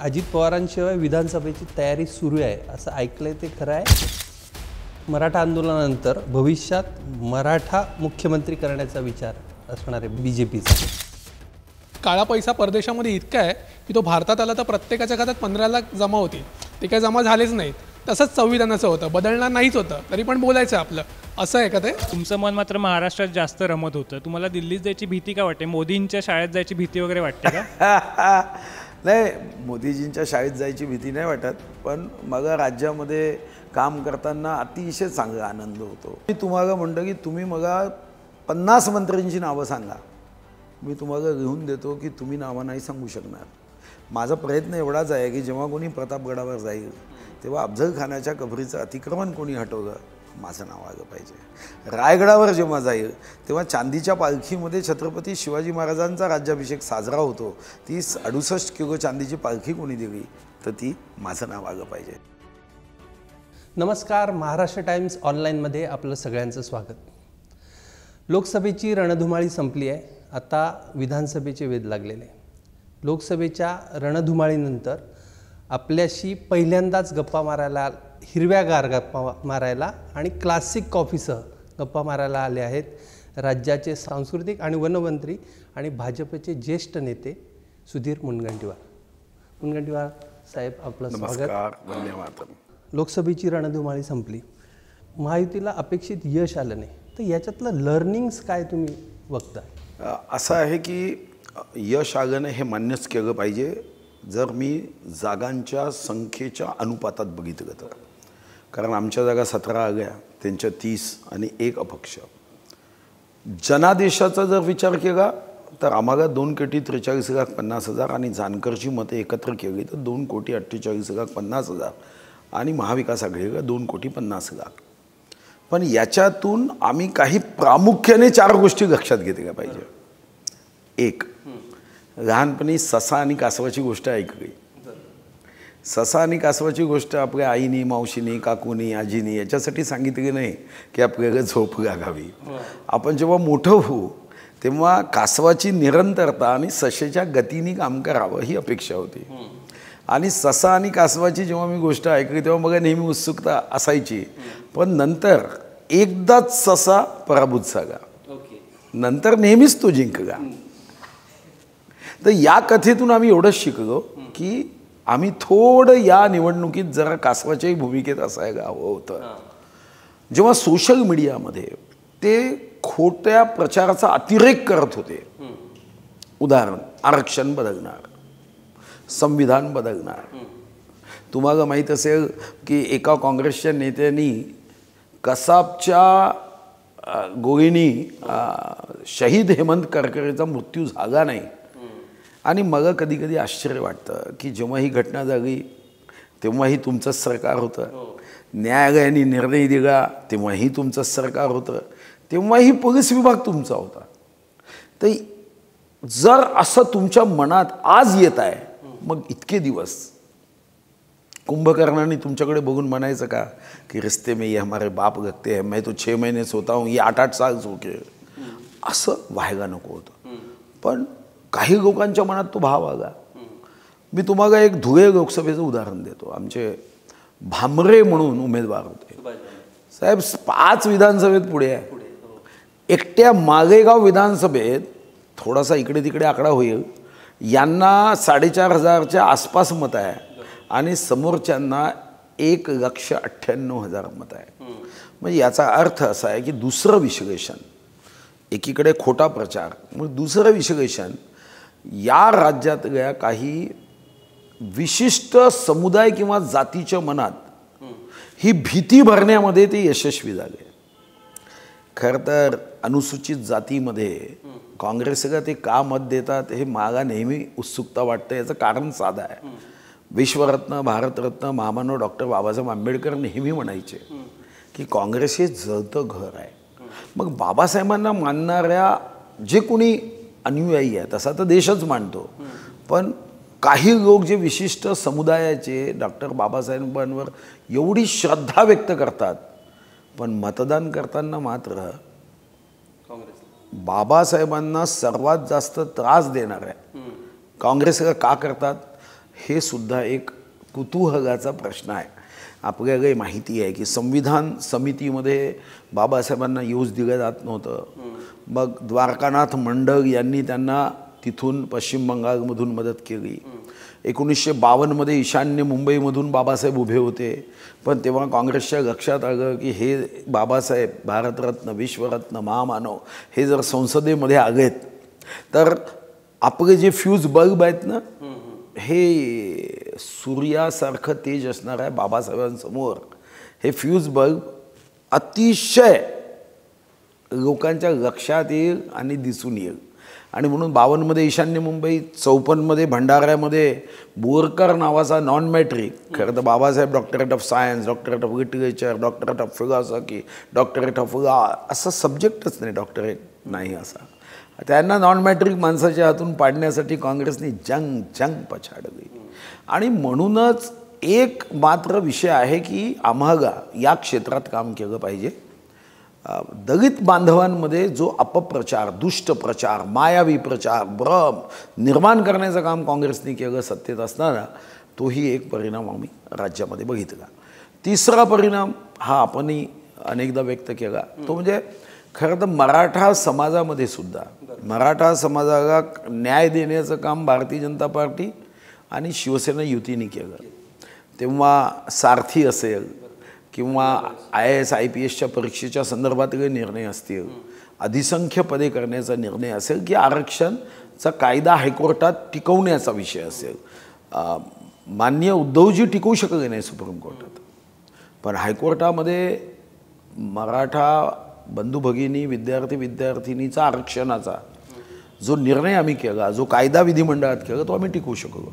अजित पवारांशिवाय विधानसभेची तयारी सुरू आहे असं ऐकलंय, ते खरं आहे? मराठा आंदोलनानंतर भविष्यात मराठा मुख्यमंत्री करण्याचा विचार असणार आहे बीजेपीचा. काळा पैसा परदेशामध्ये इतका आहे की तो भारतात आला तर प्रत्येकाच्या खात्यात 15 लाख जमा होतील. ते काय जमा झालेच नाहीत. तसंच संविधानाचं होतं, बदलणार नाहीच होतं, तरी पण बोलायचं आपलं. असं आहे का ते? तुमचं मन मात्र महाराष्ट्रात जास्त रमत होतं. तुम्हाला दिल्लीत जायची भीती का वाटते? मोदींच्या शाळेत जायची भीती वगैरे वाटते का? नाही, मोदीजींच्या शाळेत जायची भीती नाही वाटत, पण मग राज्यामध्ये काम करताना अतिशय चांगला आनंद होतो. मी तुम्हाला म्हणतो की तुम्ही मग 50 मंत्र्यांची नावं सांगा, मी तुम्हाला लिहून देतो की तुम्ही नावं नाही सांगू शकणार. माझा प्रयत्न एवढाच आहे की जेव्हा कोणी प्रतापगडावर जाईल तेव्हा अफजल खानाच्या कबरीचं अतिक्रमण कोणी हटवलं, माझं नाव आलं पाहिजे. रायगडावर जेव्हा जाईल तेव्हा चांदीच्या पालखीमध्ये छत्रपती शिवाजी महाराजांचा राज्याभिषेक साजरा होतो, ती 68 किलो चांदीची पालखी कोणी दिली तर ती माझं नाव आलं पाहिजे. नमस्कार, महाराष्ट्र टाइम्स ऑनलाईनमध्ये आपलं सगळ्यांचं स्वागत. लोकसभेची रणधुमाळी संपली आहे, आता विधानसभेचे वेध लागलेले. लोकसभेच्या रणधुमाळीनंतर आपल्याशी पहिल्यांदाच गप्पा मारायला, हिरव्यागार गप्पा मारायला आणि क्लासिक कॉफीसह गप्पा मारायला आले आहेत राज्याचे सांस्कृतिक आणि वनमंत्री आणि भाजपचे ज्येष्ठ नेते सुधीर मुनगंटीवार. मुनगंटीवार साहेब, आपलं स्वागत. धन्यवाद. लोकसभेची रणधुमाळी संपली, महायुतीला अपेक्षित यश आलं नाही, तर याच्यातलं लर्निंग्स काय तुम्ही बघताय? असं आहे की यश आलं नाही हे मान्यच केलं पाहिजे जर मी जागांच्या संख्येच्या अनुपातात बघितलं तर. कारण आमच्या जागा 17 आल्या, त्यांच्या 30 आणि 1 अपक्ष. जनादेशाचा जर विचार केला तर आम्हाला 2,43,50,000 आणि जानकरची मतं एकत्र केली तर 2,48,50,000 आणि महाविकास आघाडीला 2,50,00,000. पण याच्यातून आम्ही काही प्रामुख्याने 4 गोष्टी लक्षात घेतल्या पाहिजे. एक, लहानपणी ससा आणि कासवाची गोष्ट ऐकली. ससा आणि कासवाची गोष्ट आपल्या आईनी, मावशीनी, काकूनी, आजीनी याच्यासाठी सांगितली नाही की आपल्याला झोप लागावी. आपण जेव्हा मोठं होऊ तेव्हा कासवाची निरंतरता आणि सशेच्या गतीने काम करावं ही अपेक्षा होती. आणि ससा आणि कासवाची जेव्हा मी गोष्ट ऐकली तेव्हा मला नेहमी उत्सुकता असायची, पण नंतर एकदाच ससा पराभूत झाला, नंतर नेहमीच तो जिंकला. तर या कथेतून आम्ही एवढंच शिकलो की आम्ही थोडं या निवडणुकीत जरा कासवाच्याही भूमिकेत असायला हवं होतं. जेव्हा सोशल मीडियामध्ये ते खोट्या प्रचाराचा अतिरेक करत होते, उदाहरण आरक्षण बदलणार, संविधान बदलणार. तुम्हाला माहीत असेल की एका काँग्रेसच्या नेत्यांनी कसाबच्या गोळीनी शहीद हेमंत करकरेचा मृत्यू झाला नाही. आणि मला कधी कधी आश्चर्य वाटतं की जेव्हा ही घटना झाली तेव्हाही तुमचंच सरकार होतं, न्यायालयाने निर्णय दिला तेव्हाही तुमचंच सरकार होतं, तेव्हाही पोलीस विभाग तुमचा होता. तर जर असं तुमच्या मनात आज येत आहे, मग इतके दिवस कुंभकर्णाने तुमच्याकडे बघून म्हणायचं का की रिश्ते में ये हमारे बाप लगते हैं, मैं तो 6 महीने सोता हूँ, ये 8-8 साल सो के, असं व्हायला नको होतं. पण काही लोकांच्या मनात तो भाव आला. मी तुम्हाला एक धुळे लोकसभेचं उदाहरण देतो. आमचे भामरे म्हणून उमेदवार होते साहेब, 5 विधानसभेत पुढे आहे. एकट्या मालेगाव विधानसभेत थोडासा इकडे तिकडे आकडा होईल, यांना 4,500च्या आसपास मत आहे आणि समोरच्यांना 1,98,000 मत आहे. म्हणजे याचा अर्थ असा आहे की दुसरं विश्लेषण, एकीकडे खोटा प्रचार, मग दुसरं विश्लेषण, या राज्यातल्या काही विशिष्ट समुदाय किंवा जातीच्या मनात ही भीती भरण्यामध्ये ते यशस्वी झाले. खरं तर अनुसूचित जातीमध्ये काँग्रेसला ते का मत देतात हे मला नेहमी उत्सुकता वाटतं. याचं कारण साधं आहे. विश्वरत्न, भारतरत्न, महामानव डॉक्टर बाबासाहेब आंबेडकर नेहमी म्हणायचे की काँग्रेस हे जळतं घर आहे. मग बाबासाहेबांना मानणाऱ्या जे कोणी अनुयायी आहे, तसा तर देशच मानतो, पण काही लोक जे विशिष्ट समुदायाचे डॉक्टर बाबासाहेबांवर एवढी श्रद्धा व्यक्त करतात, पण मतदान करताना मात्र बाबासाहेबांना सर्वात जास्त त्रास देणार आहे काँग्रेसला का करतात हे सुद्धा एक कुतूहलाचा प्रश्न आहे. आपल्याला काही माहिती आहे की संविधान समितीमध्ये बाबासाहेबांना येऊच दिलं जात नव्हतं. मग द्वारकानाथ मंडल यांनी त्यांना तिथून पश्चिम बंगालमधून मदत केली. 1952मध्ये ईशान्य मुंबईमधून बाबासाहेब उभे होते, पण तेव्हा काँग्रेसच्या लक्षात आलं की हे बाबासाहेब भारतरत्न, विश्वरत्न, महामानव हे जर संसदेमध्ये आलेत तर आपले जे फ्यूज बल्ब आहेत ना, हे सूर्यासारखं तेज असणार आहे बाबासाहेबांसमोर. हे फ्यूज बल्ब अतिशय लोकांच्या लक्षात येईल आणि दिसून येईल. आणि म्हणून 52मध्ये ईशान्य मुंबई, 54मध्ये भंडाऱ्यामध्ये बोरकर नावाचा नॉन मॅट्रिक, खरं तर Babasaheb doctorate of science, doctorate of literature, doctorate of philosophy, doctorate of law असं सब्जेक्टच नाही, डॉक्टरेट नाही असा. त्यांना नॉन मॅट्रिक माणसाच्या हातून पाडण्यासाठी काँग्रेसने जंग जंग पछाडली. आणि म्हणूनच एक मात्र विषय आहे की आम्हाला या क्षेत्रात काम केलं पाहिजे. दलित बांधवांमध्ये जो अपप्रचार, दुष्ट प्रचार, मायावी प्रचार, भ्रम निर्माण करण्याचं काम काँग्रेसने केलं सत्तेत असताना, तोही एक परिणाम आम्ही राज्यामध्ये बघितला. तिसरा परिणाम हा आपणही अनेकदा व्यक्त केला, तो म्हणजे खरं तर मराठा समाजामध्ये सुद्धा मराठा समाजाला न्याय देण्याचं काम भारतीय जनता पार्टी आणि शिवसेना युतीने केलं. तेव्हा सारथी असेल किंवा IAS IPSच्या परीक्षेच्या संदर्भातले निर्णय असतील, अधिसंख्य पदे करण्याचा निर्णय असेल की आरक्षणचा कायदा हायकोर्टात टिकवण्याचा विषय असेल. माननीय उद्धवजी टिकवू शकले नाही सुप्रीम कोर्टात, पण हायकोर्टामध्ये मराठा बंधू भगिनी, विद्यार्थी विद्यार्थिनीचा आरक्षणाचा जो निर्णय आम्ही केला, जो कायदा विधिमंडळात केला, तो आम्ही टिकवू शकलो.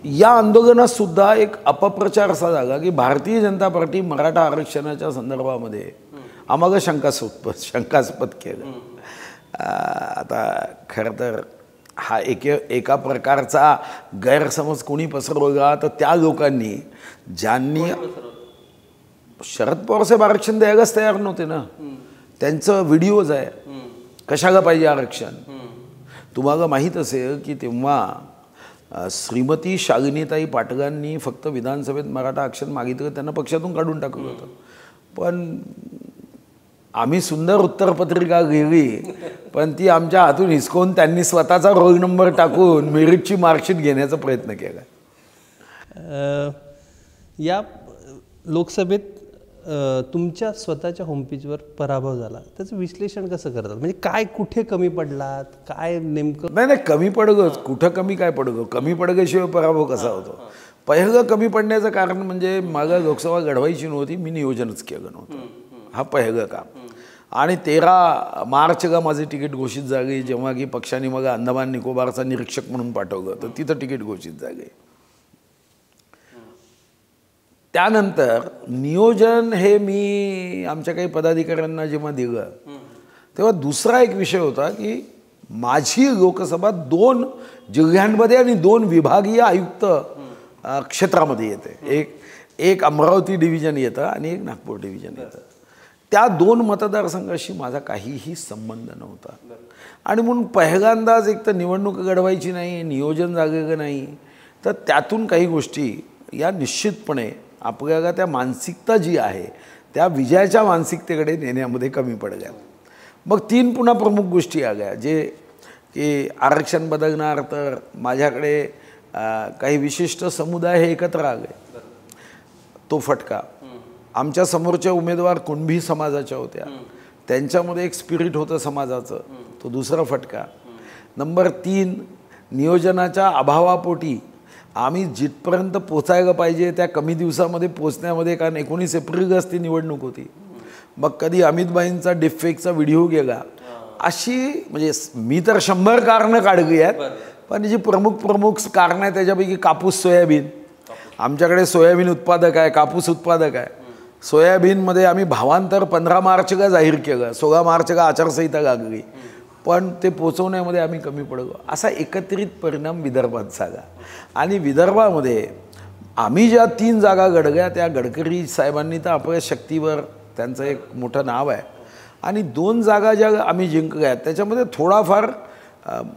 या आंदोलनात सुद्धा एक अपप्रचार असा झाला की भारतीय जनता पार्टी मराठा आरक्षणाच्या संदर्भामध्ये आम्हाला शंकास्पद केलं. आता खरं तर हा एका प्रकारचा गैरसमज कोणी पसरवला तर त्या लोकांनी ज्यांनी शरद पवारसाहेब आरक्षण द्यायलाच तयार नव्हते ना, त्यांचं व्हिडिओज आहे कशाला पाहिजे आरक्षण. तुम्हाला माहीत असेल की तेव्हा श्रीमती शालिनीताई पाटलांनी फक्त विधानसभेत मराठा आरक्षण मागितलं, त्यांना पक्षातून काढून टाकलं होतं. पण आम्ही सुंदर उत्तरपत्रिका लिहिली, पण ती आमच्या हातून हिसकवून त्यांनी स्वतःचा रोल नंबर टाकून मेरिटची मार्कशीट घेण्याचा प्रयत्न केला. या लोकसभेत तुमच्या स्वतःच्या होमपेजवर पराभव झाला, त्याचं विश्लेषण कसं करतात? म्हणजे काय, कुठे कमी पडलात, काय नेमकं? नाही कमी पडगंच, कुठं कमी काय पडगं, कमी पडल्याशिवाय पराभव कसा होतो? पहिलं कमी पडण्याचं कारण म्हणजे मला लोकसभा लढवायची नव्हती, मी नियोजनच केलं नव्हतं, हा पहिलं काम. आणि 13 मार्चला माझी तिकीट घोषित झाली, जेव्हा की पक्षाने मला अंदमान निकोबारचा निरीक्षक म्हणून पाठवलं, तर तिथं तिकीट घोषित झाले. त्यानंतर नियोजन हे मी आमच्या काही पदाधिकाऱ्यांना जेव्हा दिलं, तेव्हा दुसरा एक विषय होता की माझी लोकसभा 2 जिल्ह्यांमध्ये आणि 2 विभागीय आयुक्त क्षेत्रामध्ये येते. एक अमरावती डिव्हिजन येतं आणि एक नागपूर डिव्हिजन येतं. त्या 2 मतदारसंघाशी माझा काहीही संबंध नव्हता. आणि म्हणून पहिल्यांदाच एक तर निवडणूक लढवायची नाही, नियोजन झालेलं नाही, तर त्यातून काही गोष्टी या निश्चितपणे आपल्याला त्या मानसिकता जी आहे त्या विजयाच्या मानसिकतेकडे नेण्यामध्ये कमी पडल्या. मग 3 पुन्हा प्रमुख गोष्टी आल्या, जे की आरक्षण बदलणार, तर माझ्याकडे काही विशिष्ट समुदाय हे एकत्र आले, तो फटका. आमच्या समोरच्या उमेदवार कुणबी समाजाच्या होत्या, त्यांच्यामध्ये एक स्पिरिट होतं समाजाचं, तो दुसरा फटका. नंबर 3, नियोजनाच्या अभावापोटी आम्ही जिथपर्यंत पोचायला पाहिजे त्या कमी दिवसामध्ये पोचण्यामध्ये, कारण 19 एप्रिलच ती निवडणूक होती, मग कधी अमितभाईंचा डिफेक्टचा व्हिडिओ गेला, अशी म्हणजे मी तर 100 कारणं काढली आहेत, पण जी प्रमुख कारणं आहेत त्याच्यापैकी कापूस, सोयाबीन. आमच्याकडे सोयाबीन उत्पादक आहे, कापूस उत्पादक आहे. सोयाबीनमध्ये आम्ही भावांतर 15 मार्चला जाहीर केलं, 16 मार्चला आचारसंहिता लागली, पण ते पोचवण्यामध्ये आम्ही कमी पडलो. असा एकत्रित परिणाम विदर्भात झाला. आणि विदर्भामध्ये आम्ही ज्या 3 जागा लढल्या, त्या गडकरी साहेबांनी तर आपल्या शक्तीवर त्यांचं एक मोठं नाव आहे. आणि 2 जागा ज्या आम्ही जिंकल्या त्याच्यामध्ये थोडाफार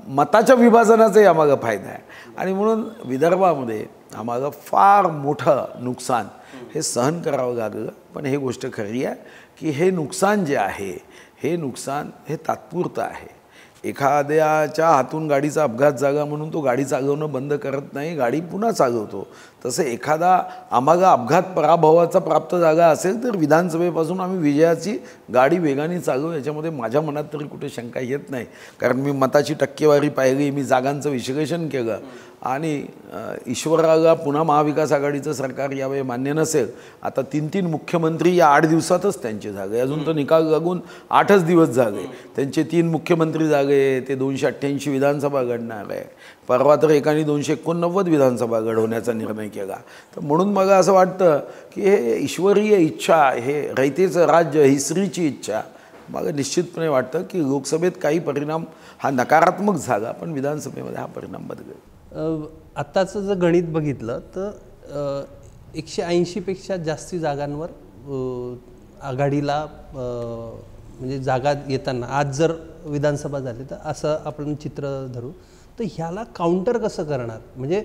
मताच्या विभाजनाचाही आम्हाला फायदा आहे. आणि म्हणून विदर्भामध्ये आम्हाला फार मोठं नुकसान हे सहन करावं लागलं. पण हे गोष्ट खरी आहे की हे नुकसान जे आहे हे नुकसान हे तात्पुरतं आहे. एखाद्याच्या हातून गाडीचा अपघात झाला म्हणून तो गाडी चालवणं बंद करत नाही, गाडी पुन्हा चालवतो. तसं एखादा आम्हाला अपघात पराभवाचा प्राप्त झाला असेल तर विधानसभेपासून आम्ही विजयाची गाडी वेगाने चालवू, याच्यामध्ये माझ्या मनात तरी कुठे शंका येत नाही. कारण मी मताची टक्केवारी पाहिली, मी जागांचं विश्लेषण केलं आणि ईश्वराला पुन्हा महाविकास आघाडीचं सरकार यावेळी मान्य नसेल. आता 3 मुख्यमंत्री या 8 दिवसातच त्यांचे झाले, अजून तर निकाल लागून 8च दिवस झाले. त्यांचे 3 मुख्यमंत्री झाले, ते 288 विधानसभा घडणार आहे. परवा तर एकाने 289 विधानसभा घडवण्याचा निर्णय केला. तर म्हणून मला असं वाटतं की हे ईश्वरीय इच्छा, हे रयतेचं राज्य, ही स्त्रीची इच्छा. मला निश्चितपणे वाटतं की लोकसभेत काही परिणाम हा नकारात्मक झाला, पण विधानसभेमध्ये हा परिणाम बदलेल. आत्ताचं जर गणित बघितलं तर 180पेक्षा जास्ती जागांवर आघाडीला म्हणजे जागा येताना आज जर विधानसभा झाली तर असं आपण चित्र धरू. तर ह्याला काउंटर कसं करणार? म्हणजे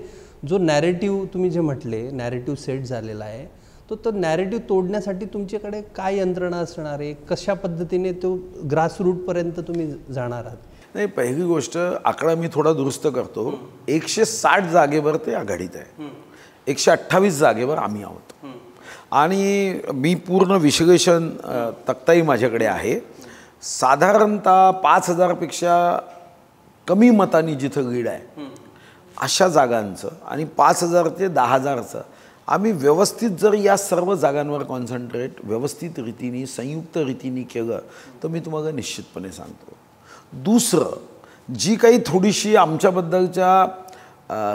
जो नॅरेटिव्ह तुम्ही जे म्हटले नॅरेटिव्ह सेट झालेला आहे तो नॅरेटिव्ह तोडण्यासाठी तुमच्याकडे काय यंत्रणा असणार आहे? कशा पद्धतीने तो ग्रासरूटपर्यंत तुम्ही जाणार आहात? नाही, पहिली गोष्ट आकडा मी थोडा दुरुस्त करतो. 160 जागेवर ते आघाडीत आहे, 128 जागेवर आम्ही आहोत. आणि मी पूर्ण विश्लेषण तक्ताही माझ्याकडे आहे. साधारणतः 5000पेक्षा कमी मतांनी जिथं लीड आहे अशा जागांचं आणि 5000 ते 10000चं आम्ही व्यवस्थित जर या सर्व जागांवर कॉन्सन्ट्रेट व्यवस्थित रीतीने संयुक्त रीतीने केलं तर मी तुम्हाला निश्चितपणे सांगतो. दुसरं, जी काही थोडीशी आमच्याबद्दलच्या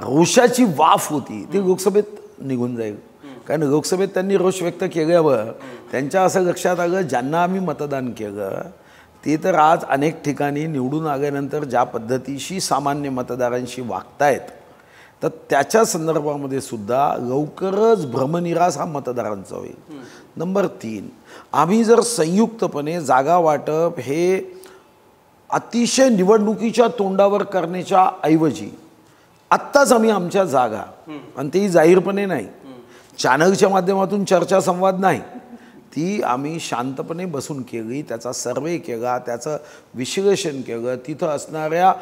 रोषाची वाफ होती ती लोकसभेत निघून जाईल. कारण लोकसभेत त्यांनी रोष व्यक्त केल्यावर त्यांच्या असं लक्षात आलं ज्यांना आम्ही मतदान केलं ते तर आज अनेक ठिकाणी निवडून आल्यानंतर ज्या पद्धतीशी सामान्य मतदारांशी वागतायत तर त्याच्या संदर्भामध्ये सुद्धा लवकरच भ्रमनिरास हा मतदारांचा होईल. नंबर 3, आम्ही जर संयुक्तपणे जागा वाटप हे अतिशय निवडणुकीच्या तोंडावर करण्याच्या ऐवजी आत्ताच आम्ही आमच्या जागा, आणि तेही जाहीरपणे नाही, चॅनलच्या माध्यमातून चर्चा संवाद नाही, ती आम्ही शांतपणे बसून केली, त्याचा सर्वे केला, त्याचं विश्लेषण केलं, तिथं असणाऱ्या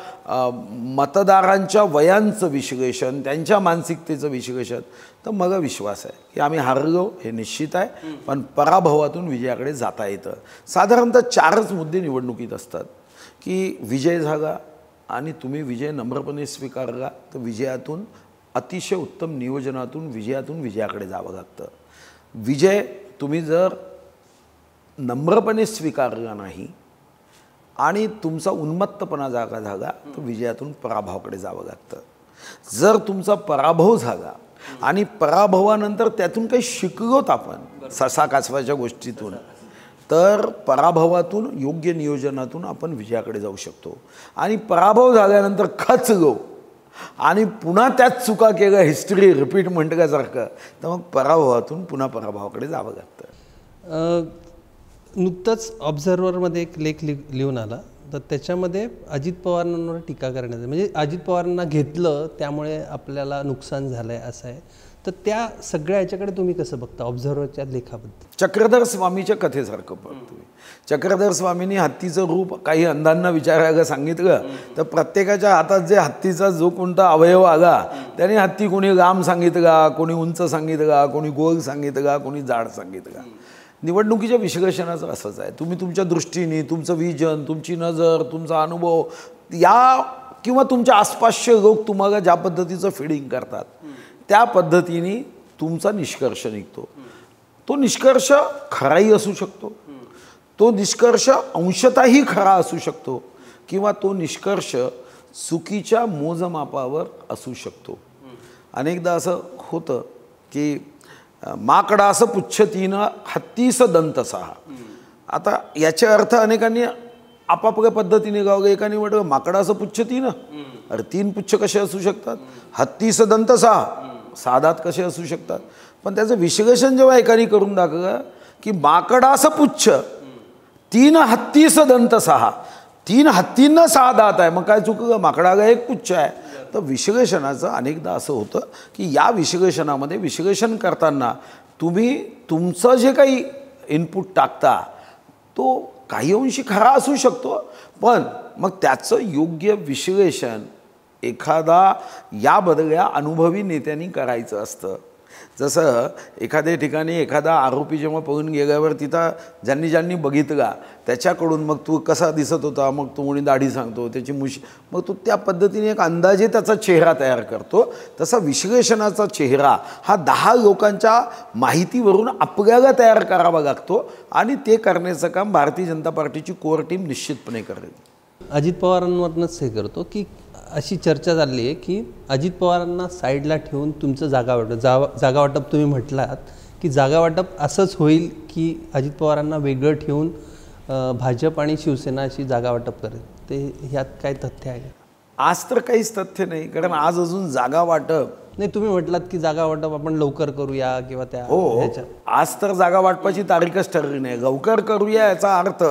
मतदारांच्या वयांचं विश्लेषण, त्यांच्या मानसिकतेचं विश्लेषण. तर मला विश्वास आहे की आम्ही हारलो हे निश्चित आहे, पण पराभवातून विजयाकडे जाता येतं. साधारणतः 4च मुद्दे निवडणुकीत असतात की विजय झाला आणि तुम्ही विजय नम्रपणे स्वीकारला तर विजयातून अतिशय उत्तम नियोजनातून विजयाकडे जावं लागतं. विजय तुम्ही जर नम्रपणे स्वीकारला नाही आणि तुमचा उन्मत्तपणा जागा झाला तर विजयातून पराभवाकडे जावं लागतं. जर तुमचा पराभव झाला आणि पराभवानंतर त्यातून काही शिकलोत आपण ससा कासवाच्या गोष्टीतून, तर पराभवातून योग्य नियोजनातून आपण विजयाकडे जाऊ शकतो. आणि पराभव झाल्यानंतर खचलो आणि पुन्हा त्याच चुका केल्या, हिस्ट्री रिपीट म्हटल्यासारखं, तर मग पराभवातून पुन्हा पराभवाकडे जावं लागतं. नुकतंच ऑब्झर्व्हरमध्ये एक लेख लिहून आला, तर त्याच्यामध्ये अजित पवारांवर टीका करण्यात, म्हणजे अजित पवारांना घेतलं त्यामुळे आपल्याला नुकसान झालं आहे असं आहे. तर त्या सगळ्या ह्याच्याकडे तुम्ही कसं बघता ऑब्झर्व्हरच्या लेखाबद्दल? चक्रधर स्वामीच्या कथेसारखं बघतो. चक्रधर स्वामींनी हत्तीचं रूप काही अंधांना विचारायला सांगितलं तर प्रत्येकाच्या हातात जे हत्तीचा जो कोणता अवयव आला त्याने हत्ती कोणी लांब सांगितला, कोणी उंच सांगितला, कोणी गोल सांगितला, कोणी जाड सांगितला. निवडणुकीच्या विश्लेषणाचं असंच आहे. तुम्ही तुमच्या दृष्टीने, तुमचं विजन, तुमची नजर, तुमचा अनुभव या किंवा तुमच्या आसपासचे लोक तुम्हाला ज्या पद्धतीचं फीडिंग करतात त्या पद्धतीने तुमचा निष्कर्ष निघतो. तो निष्कर्ष खराही असू शकतो, तो निष्कर्ष अंशतःही खरा असू शकतो किंवा तो निष्कर्ष चुकीच्या मोजमापावर असू शकतो. अनेकदा असं होतं की माकडास पुच्छतीनं हत्तीस दंतसहा. आता याचे अर्थ अनेकांनी आपापल्या पद्धतीने गावलं. एकाने म्हटलं माकडास पुच्छतीनं, अरे 3 पुच्छ कसे असू शकतात? हत्तीस दंतसहा, 6 दात कसे असू शकतात? पण त्याचं विश्लेषण जेव्हा एकाने करून दाखवलं की माकडास पुच्छ 3 हत्तीस दंतसहा, 3 हत्तींना 6 दात आहे, मग काय चुक, माकडागा एक पुच्छ आहे. तर विश्लेषणाचं अनेकदा असं होतं की या विश्लेषणामध्ये विश्लेषण करताना तुम्ही तुमचं जे काही इनपुट टाकता तो काही अंशी खरा असू शकतो, पण मग त्याचं योग्य विश्लेषण एखादा या बदल्या अनुभवी नेत्यांनी करायचं असतं. जसं एखाद्या ठिकाणी एखादा आरोपी जेव्हा पळून गेल्यावर तिथं ज्यांनी बघितला त्याच्याकडून मग तू कसा दिसत होता, मग तू कोणी दाढी सांगतो, त्याची मुशी, मग तू त्या पद्धतीने एक अंदाजे त्याचा चेहरा तयार करतो. तसा विश्लेषणाचा चेहरा हा 10 लोकांच्या माहितीवरून आपल्याला तयार करावा लागतो आणि ते करण्याचं काम भारतीय जनता पार्टीची कोर टीम निश्चितपणे करेल. अजित पवारांवरनंच हे करतो की अशी चर्चा चालली आहे की अजित पवारांना साईडला ठेवून तुमचं जागा वाटप तुम्ही म्हटलात की जागा वाटप असंच होईल की अजित पवारांना वेगळं ठेवून भाजप आणि शिवसेना अशी जागा वाटप करेल, ते ह्यात काय तथ्य आहे? आज तर काहीच तथ्य नाही, कारण आज अजून जागा वाटप नाही. तुम्ही म्हटलात की जागा वाटप आपण लवकर करूया किंवा त्या ह्याच्या, आज तर जागा वाटपाची तारीखच ठरली नाही. लवकर करूया याचा अर्थ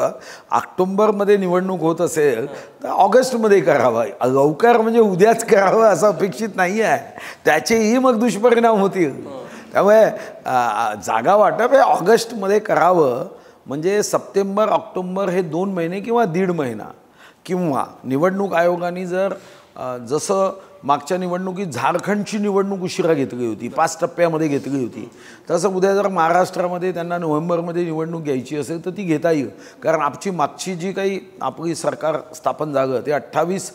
ऑक्टोबरमध्ये निवडणूक होत असेल तर ऑगस्टमध्ये करावं. लवकर म्हणजे उद्याच करावं असं अपेक्षित नाही आहे, त्याचेही मग दुष्परिणाम होतील. त्यामुळे जागा वाटप हे ऑगस्टमध्ये करावं, म्हणजे सप्टेंबर ऑक्टोबर हे 2 महिने किंवा 1.5 महिना, किंवा निवडणूक आयोगाने जर जसं मागच्या निवडणुकीत झारखंडची निवडणूक उशिरा घेतली होती, 5 टप्प्यामध्ये घेतली होती, तसं उद्या जर महाराष्ट्रामध्ये त्यांना नोव्हेंबरमध्ये निवडणूक घ्यायची असेल तर ती घेता येईल. कारण आमची मागची जी काही आपली सरकार स्थापन झालं ते 28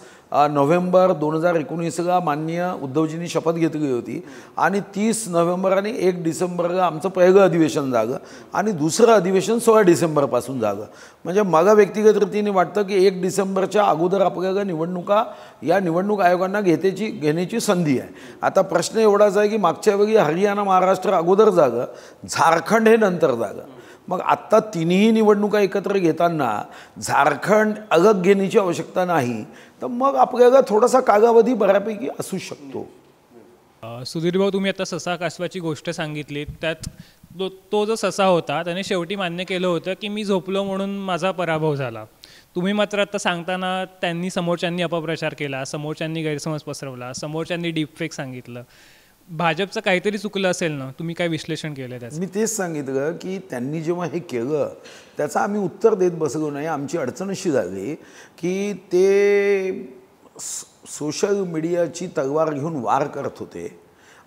नोव्हेंबर 2019ला माननीय उद्धवजींनी शपथ घेतली होती आणि 30 नोव्हेंबर आणि 1 डिसेंबरला आमचं पहिलं अधिवेशन झालं आणि दुसरं अधिवेशन 16 डिसेंबरपासून झालं. म्हणजे मला व्यक्तिगत रीतीने वाटतं की 1 डिसेंबरच्या अगोदर आपल्याला या निवडणूक आयोगांना घेण्याची संधी आहे. आता प्रश्न एवढाच आहे की मागच्या वेळी हरियाणा महाराष्ट्र अगोदर झालं, झारखंड हे नंतर झालं. मग आत्ता तिन्ही निवडणुका एकत्र घेताना झारखंड अलग घेण्याची आवश्यकता नाही, तर मग आपल्याला थोडासा कालावधी बऱ्यापैकी असू शकतो. सुधीर भाऊ, तुम्ही आता ससा कासवाची गोष्ट सांगितली, त्यात तो जो ससा होता त्याने शेवटी मान्य केलं होतं की मी झोपलो म्हणून माझा पराभव झाला. तुम्ही मात्र आता सांगताना समोरच्यांनी अपप्रचार केला, समोरच्यांनी गैरसमज पसरवला, समोरच्यांनी डीपफेक सांगितलं, भाजपचं काहीतरी चुकलं असेल ना, तुम्ही काय विश्लेषण केलं त्याचं? मी तेच सांगितलं की त्यांनी जेव्हा हे केलं त्याचं आम्ही उत्तर देत बसलो नाही. आमची अडचण अशी झाली की ते सोशल मीडियाची तलवार घेऊन वार करत होते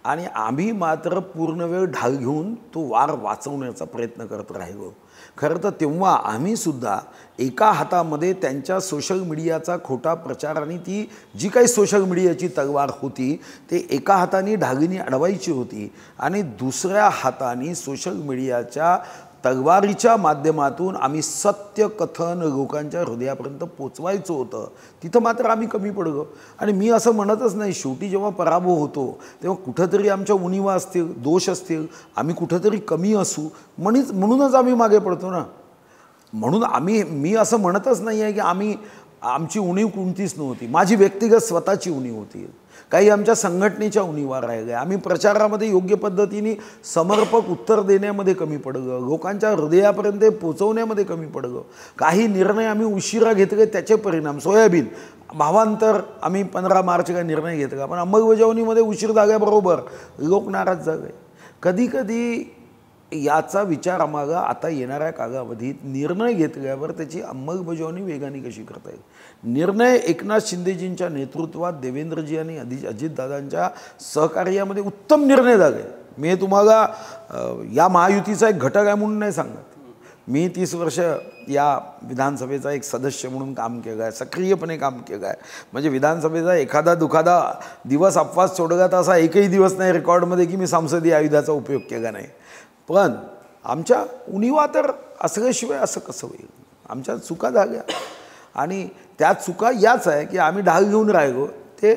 आणि आम्ही मात्र पूर्ण वेळ ढाल घेऊन तो वार वाचवण्याचा प्रयत्न करत राहिलो. खरं तर तेव्हा आम्हीसुद्धा एका हातामध्ये त्यांच्या सोशल मीडियाचा खोटा प्रचार आणि ती जी काही सोशल मीडियाची तलवार होती ते एका हाताने ढालीने अडवायची होती आणि दुसऱ्या हाताने सोशल मीडियाच्या तलवारीच्या माध्यमातून आम्ही सत्य कथन लोकांच्या हृदयापर्यंत पोचवायचं होतं. तिथं मात्र आम्ही कमी पडलो. आणि मी असं म्हणतच नाही, शेवटी जेव्हा पराभव होतो तेव्हा कुठंतरी आमच्या उणिवा असतील, दोष असतील, आम्ही कुठंतरी कमी असू म्हणूनच आम्ही मागे पडतो ना. म्हणून मी असं म्हणतच नाही आहे की आमची उणीव कोणतीच नव्हती. माझी व्यक्तिगत स्वतःची उणीव होती, काही आमच्या संघटनेच्या उणीवा राहिल्या, आम्ही प्रचारामध्ये योग्य पद्धतीने समर्पक उत्तर देण्यामध्ये कमी पडलो, लोकांच्या हृदयापर्यंत पोचवण्यामध्ये कमी पडलो, काही निर्णय आम्ही उशिरा घेतले त्याचे परिणाम. सोयाबीन भावांतर आम्ही 15 मार्चला निर्णय घेतला, पण अंमलबजावणीमध्ये उशीर झाल्याबरोबर लोक नाराज झाले. कधी याचा विचार आम्हाला आता येणाऱ्या कालावधीत निर्णय घेतल्यावर त्याची अंमलबजावणी वेगाने कशी करता येईल. निर्णय एकनाथ शिंदेजींच्या नेतृत्वात देवेंद्रजी आणि अजितदादांच्या सहकार्यामध्ये उत्तम निर्णय झाले. मी तुम्हाला या महायुतीचा एक घटक आहे म्हणून नाही सांगत. मी 30 वर्ष या विधानसभेचा एक सदस्य म्हणून काम केलं आहे, सक्रियपणे काम केलं आहे. म्हणजे विधानसभेचा एखादा दुखादा दिवस अपवास सोडला तर असा एकही दिवस नाही रेकॉर्डमध्ये की मी संसदीय आयुधाचा उपयोग केला नाही. पण आमच्या उणीवा तर असल्याशिवाय असं कसं होईल. आमच्या चुका झाल्या आणि त्या चुका याच आहे की आम्ही ढाल घेऊन राहिलो, ते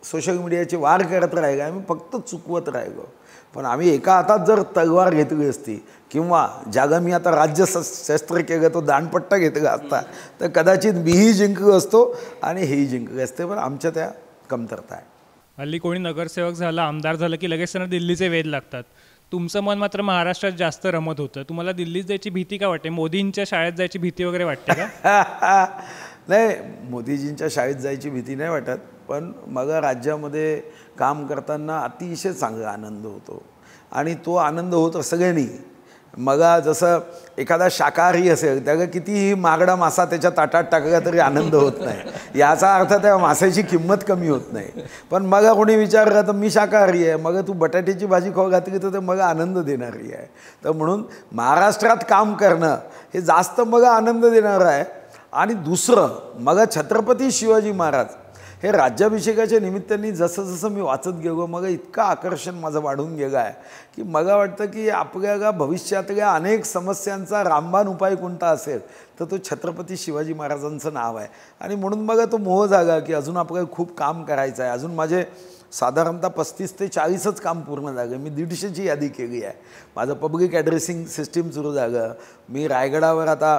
सोशल मीडियाचे वार करत राहिलो, आम्ही फक्त चुकवत राहिलो. पण आम्ही एका हातात जर तलवार घेतली असती किंवा ज्याला मी आता राज्यशस्त्र केलं तो दांडपट्टा घेतला असता तर कदाचित मीही जिंकलो असतो आणि हेही जिंकले असते. पण आमच्या त्या कमतरता आहे. हल्ली कोणी नगरसेवक झाला, आमदार झालं की लगेच त्यांना दिल्लीचे वेध लागतात. तुमचं मन मात्र महाराष्ट्रात जास्त रमत होतं. तुम्हाला दिल्लीत जायची भीती का वाटते? मोदींच्या शाळेत जायची भीती वगैरे वाटते का? नाही, मोदीजींच्या शाळेत जायची भीती नाही वाटत, पण मग राज्यामध्ये काम करताना अतिशय चांगला आनंद होतो आणि तो आनंद होत सगळ्यांनी. मग जसं एखादा शाकाहारी असेल त्याला कितीही मागडा मासा त्याच्या ताटात टाकला तरी आनंद होत नाही, याचा अर्थ त्या माशाची किंमत कमी होत नाही. पण मग कोणी विचारलं तर मी शाकाहारी आहे, मग तू बटाट्याची भाजी खाऊ घातली तर ते मग आनंद देणारी आहे. तर म्हणून महाराष्ट्रात काम करणं हे जास्त मग आनंद देणारं आहे. आणि दुसरं मग छत्रपती शिवाजी महाराज हे राज्याभिषेकाच्या निमित्ताने जसं जसं मी वाचत गेलो मग इतकं आकर्षण माझं वाढून गेलं आहे की मला वाटतं की आपल्याला भविष्यातल्या अनेक समस्यांचा रामबाण उपाय कोणता असेल तर तो छत्रपती शिवाजी महाराजांचं नाव आहे. आणि म्हणून मग तो मोह जागा की अजून आपल्याला खूप काम करायचं आहे. अजून माझे साधारणतः 35 ते 40च काम पूर्ण झालं. मी 150ची यादी केली आहे. माझं पब्लिक ॲड्रेसिंग सिस्टीम सुरू झालं. मी रायगडावर आता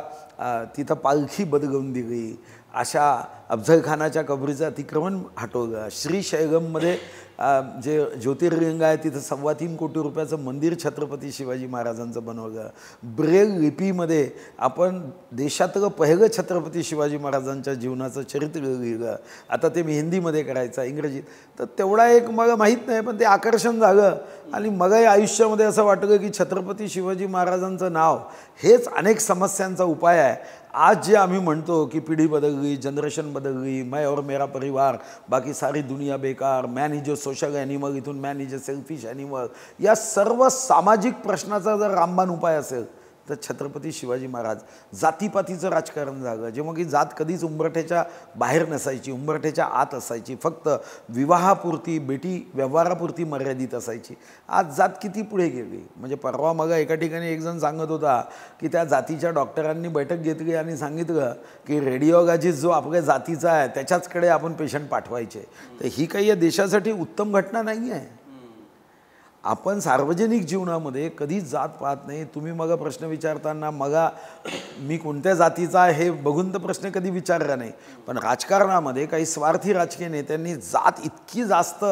तिथं पालखी बदलवून दिली. अशा अफजलखानाच्या कबरीचं अतिक्रमण हटवलं. श्रीशैलममध्ये जे ज्योतिर्लिंग आहे तिथं 3.25 कोटी रुपयाचं मंदिर छत्रपती शिवाजी महाराजांचं बनवलं. ब्रेल लिपीमध्ये आपण देशातलं पहिलं छत्रपती शिवाजी महाराजांच्या जीवनाचं चरित्र लिहिलं. आता ते मी हिंदीमध्ये करायचं, इंग्रजीत. तर तेवढा एक मला माहीत नाही पण ते आकर्षण झालं आणि मलाही आयुष्यामध्ये असं वाटलं की छत्रपती शिवाजी महाराजांचं नाव हेच अनेक समस्यांचा उपाय आहे. आज जे आम्ही म्हणतो की पिढी बदलली, जनरेशन बदलली, मैं और मेरा परिवार, बाकी सारी दुनिया बेकार, man is a social animal, इथून man is a selfish animal, या सर्व सामाजिक प्रश्नाचा जर रामबाण उपाय असेल तर छत्रपती शिवाजी महाराज. जातीपातीचं राजकारण झालं जेव्हा की जात कधीच उंबरठ्याच्या बाहेर नसायची, उंबरठ्याच्या आत असायची, फक्त विवाहापुरती बेटी व्यवहारापुरती मर्यादित असायची. आज जात किती पुढे गेली. म्हणजे परवा मग एका ठिकाणी एक जण सांगत होता की त्या जातीच्या डॉक्टरांनी बैठक घेतली आणि सांगितलं की रेडिओलॉजिस्ट जो आपल्या जातीचा आहे त्याच्याचकडे आपण पेशंट पाठवायचे. तर ही काही या देशासाठी उत्तम घटना नाही आहे. आपण सार्वजनिक जीवनामध्ये कधीच जात पाहत नाही. तुम्ही मग प्रश्न विचारताना मी कोणत्या जातीचा आहे हे बघून तर प्रश्न कधी विचारला नाही. पण राजकारणामध्ये काही स्वार्थी राजकीय नेत्यांनी जात इतकी जास्त